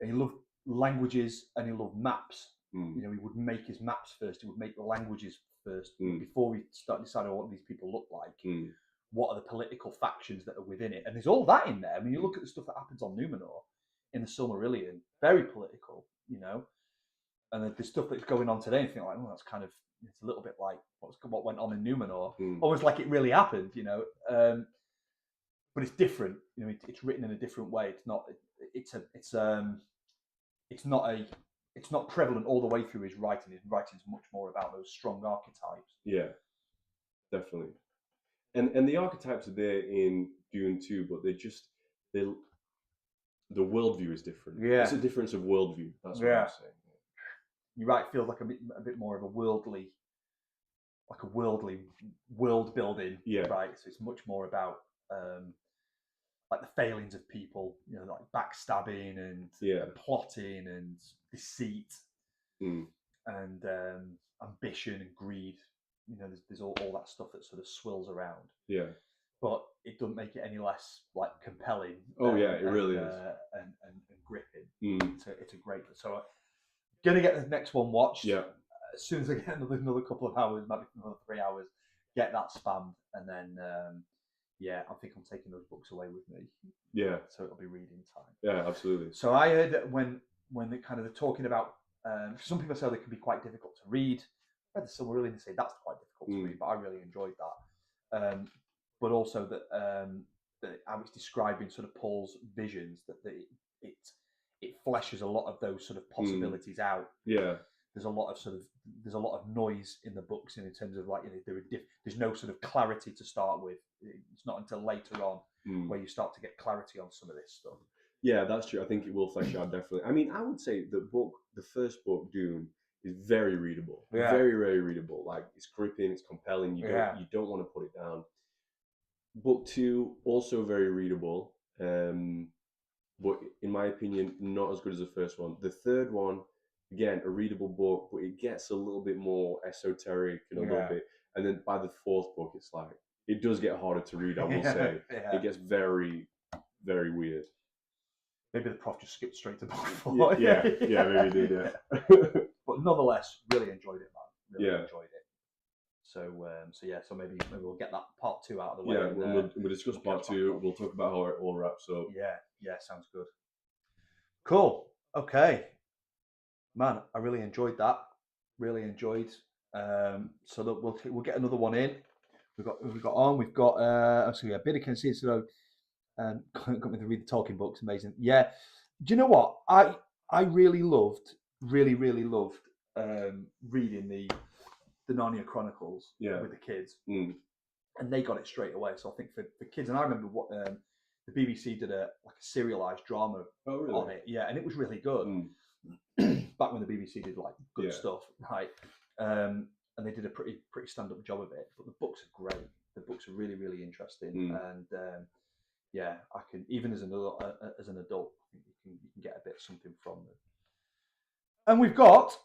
[SPEAKER 2] And he loved languages and he loved maps. He would make his maps first. He would make the languages first before he started deciding what these people look like. What are the political factions that are within it? And there's all that in there. I mean, you look at the stuff that happens on Numenor in the Silmarillion, very political, And then the stuff that's going on today, and you think like, that's kind of, it's a little bit like what went on in Numenor, almost like it really happened, But but it's different. You know, it's written in a different way. It's not. It's not prevalent all the way through his writing. His writing is much more about those strong archetypes.
[SPEAKER 1] Yeah, definitely. And the archetypes are there in Dune too, but the worldview is different.
[SPEAKER 2] Yeah,
[SPEAKER 1] it's a difference of worldview. That's what I'm saying.
[SPEAKER 2] You're right. It feels like a bit more of a worldly world building.
[SPEAKER 1] Yeah.
[SPEAKER 2] Right. So it's much more about like the failings of people, you know, like backstabbing and plotting and deceit and ambition and greed. You know, there's all that stuff that sort of swirls around.
[SPEAKER 1] Yeah.
[SPEAKER 2] But it doesn't make it any less like compelling.
[SPEAKER 1] It really is.
[SPEAKER 2] And gripping.
[SPEAKER 1] Mm.
[SPEAKER 2] It's a great. So I'm gonna get the next one watched.
[SPEAKER 1] Yeah.
[SPEAKER 2] As soon as I get another couple of hours, maybe another 3 hours, get that spammed, and then I think I'm taking those books away with me.
[SPEAKER 1] Yeah.
[SPEAKER 2] So it'll be reading time.
[SPEAKER 1] Yeah, absolutely.
[SPEAKER 2] So I heard that when they're talking about, some people say they can be quite difficult to read. I read the Silmarillion and say that's quite difficult to read, but I really enjoyed that. But also that how it's describing sort of Paul's visions, that it fleshes a lot of those sort of possibilities out.
[SPEAKER 1] Yeah.
[SPEAKER 2] There's a lot of noise in the books, and in terms of like, you know, there's no sort of clarity to start with. It's not until later on where you start to get clarity on some of this stuff.
[SPEAKER 1] Yeah, that's true. I think it will flesh out definitely. I mean, I would say the first book, Dune, is very readable.
[SPEAKER 2] Yeah.
[SPEAKER 1] Very, very readable. Like, it's gripping, it's compelling. You don't want to put it down. Book 2, also very readable, but in my opinion, not as good as the first one. The third one, again, a readable book, but it gets a little bit more esoteric and a little bit. And then by the fourth book, it's like, it does get harder to read, I will say. It gets very, very weird.
[SPEAKER 2] Maybe the prof just skipped straight to book 4.
[SPEAKER 1] Yeah, maybe he did, yeah.
[SPEAKER 2] But nonetheless, really enjoyed it, man. Really
[SPEAKER 1] enjoyed
[SPEAKER 2] it. So maybe we'll get that part 2 out of the way.
[SPEAKER 1] Yeah, we'll discuss part 2. We'll talk about how it all wraps up.
[SPEAKER 2] Yeah, sounds good. Cool. Okay. Man, I really enjoyed that. Really enjoyed. So that we'll get another one in. We've got a bit of consistency. So got me to read the talking books. Amazing. Yeah. Do you know what? I really loved reading the Narnia Chronicles with the kids, and they got it straight away. So I think for kids, and I remember what the BBC did a serialized drama on it. Yeah, and it was really good. Back when the BBC did like good stuff, right? And they did a pretty stand-up job of it. But the books are great. The books are really, really interesting, and I can, even as an adult, I think you can get a bit of something from them. And we've got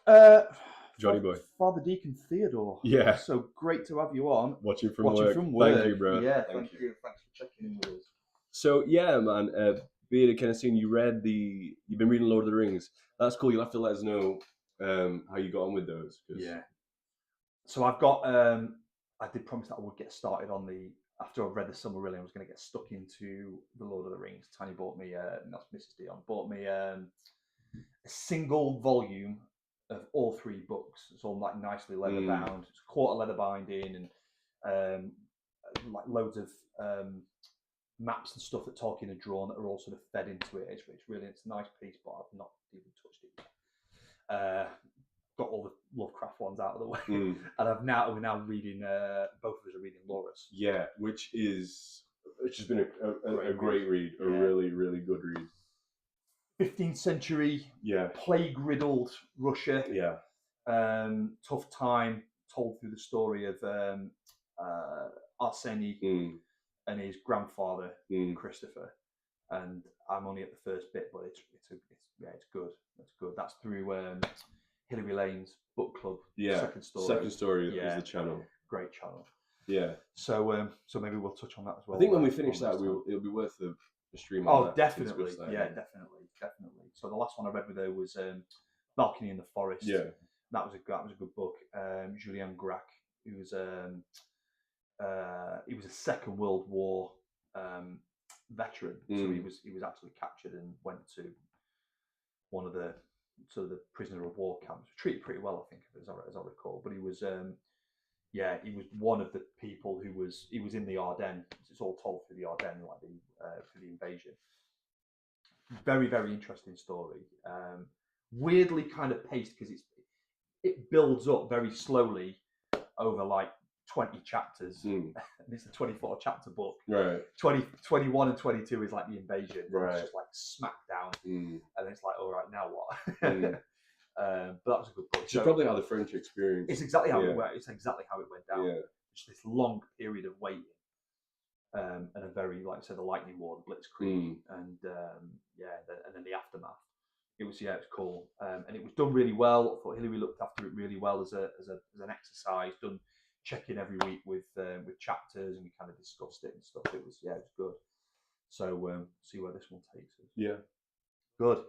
[SPEAKER 1] Johnny Boy,
[SPEAKER 2] Father Deacon Theodore.
[SPEAKER 1] Yeah.
[SPEAKER 2] So great to have you on.
[SPEAKER 1] Watching from work. Thank you, bro.
[SPEAKER 2] Yeah, thank you. Thanks for checking in with us.
[SPEAKER 1] So yeah, man. Being kind of seeing you've been reading Lord of the Rings. That's cool. You'll have to let us know how you got on with those.
[SPEAKER 2] Yeah. So I've got. I did promise that I would get started on after I've read the Silmarillion, I was going to get stuck into the Lord of the Rings. Tiny bought me, that's Mrs. Dion, bought me a single volume of all 3 books. It's all like nicely leather bound. It's a quarter leather binding, and like loads of maps and stuff that Tolkien had drawn that are all sort of fed into it. It's a nice piece, but I've not even touched it yet. Got all the Lovecraft ones out of the way, and we're now reading. Both of us are reading Loras. Yeah,
[SPEAKER 1] which has been a great read, a really, really good read.
[SPEAKER 2] 15th century, plague-riddled Russia.
[SPEAKER 1] Yeah,
[SPEAKER 2] tough time told through the story of Arseny and his grandfather Christopher. And I'm only at the first bit, but it's good. It's good. That's through Hilary Lane's book club.
[SPEAKER 1] Yeah,
[SPEAKER 2] second story
[SPEAKER 1] is the channel.
[SPEAKER 2] Great channel.
[SPEAKER 1] Yeah.
[SPEAKER 2] So maybe we'll touch on that as well.
[SPEAKER 1] I think when we finish that, it'll be worth the stream.
[SPEAKER 2] Oh, definitely. Yeah, definitely. So the last one I read with her was Balcony in the Forest.
[SPEAKER 1] Yeah.
[SPEAKER 2] That was a good book. Julien Gracq, who was he was a Second World War veteran. So he was actually captured and went to one of the sort of the prisoner of war camps. Treated pretty well, I think, as I recall. But he was he was one of the people he was in the Ardennes. It's all told through the Ardennes, like through the invasion. Very, very interesting story. Weirdly kind of paced because it builds up very slowly over like 20 chapters. And it's a 24 chapter book.
[SPEAKER 1] Right.
[SPEAKER 2] 21 and 22 is like the invasion.
[SPEAKER 1] Right.
[SPEAKER 2] It's just like smackdown. And it's like, all right, now what? But that was a good book.
[SPEAKER 1] It's probably how the French experience.
[SPEAKER 2] It's exactly how it went. It's exactly how it went down.
[SPEAKER 1] Yeah.
[SPEAKER 2] Just this long period of waiting. And a very, like I said, the Lightning War, the Blitzkrieg, and and then the aftermath. It was cool, and it was done really well. I thought Hillary looked after it really well as an exercise, done check-in every week with chapters, and we kind of discussed it and stuff. It was good. So see where this one takes us.
[SPEAKER 1] Yeah,
[SPEAKER 2] good.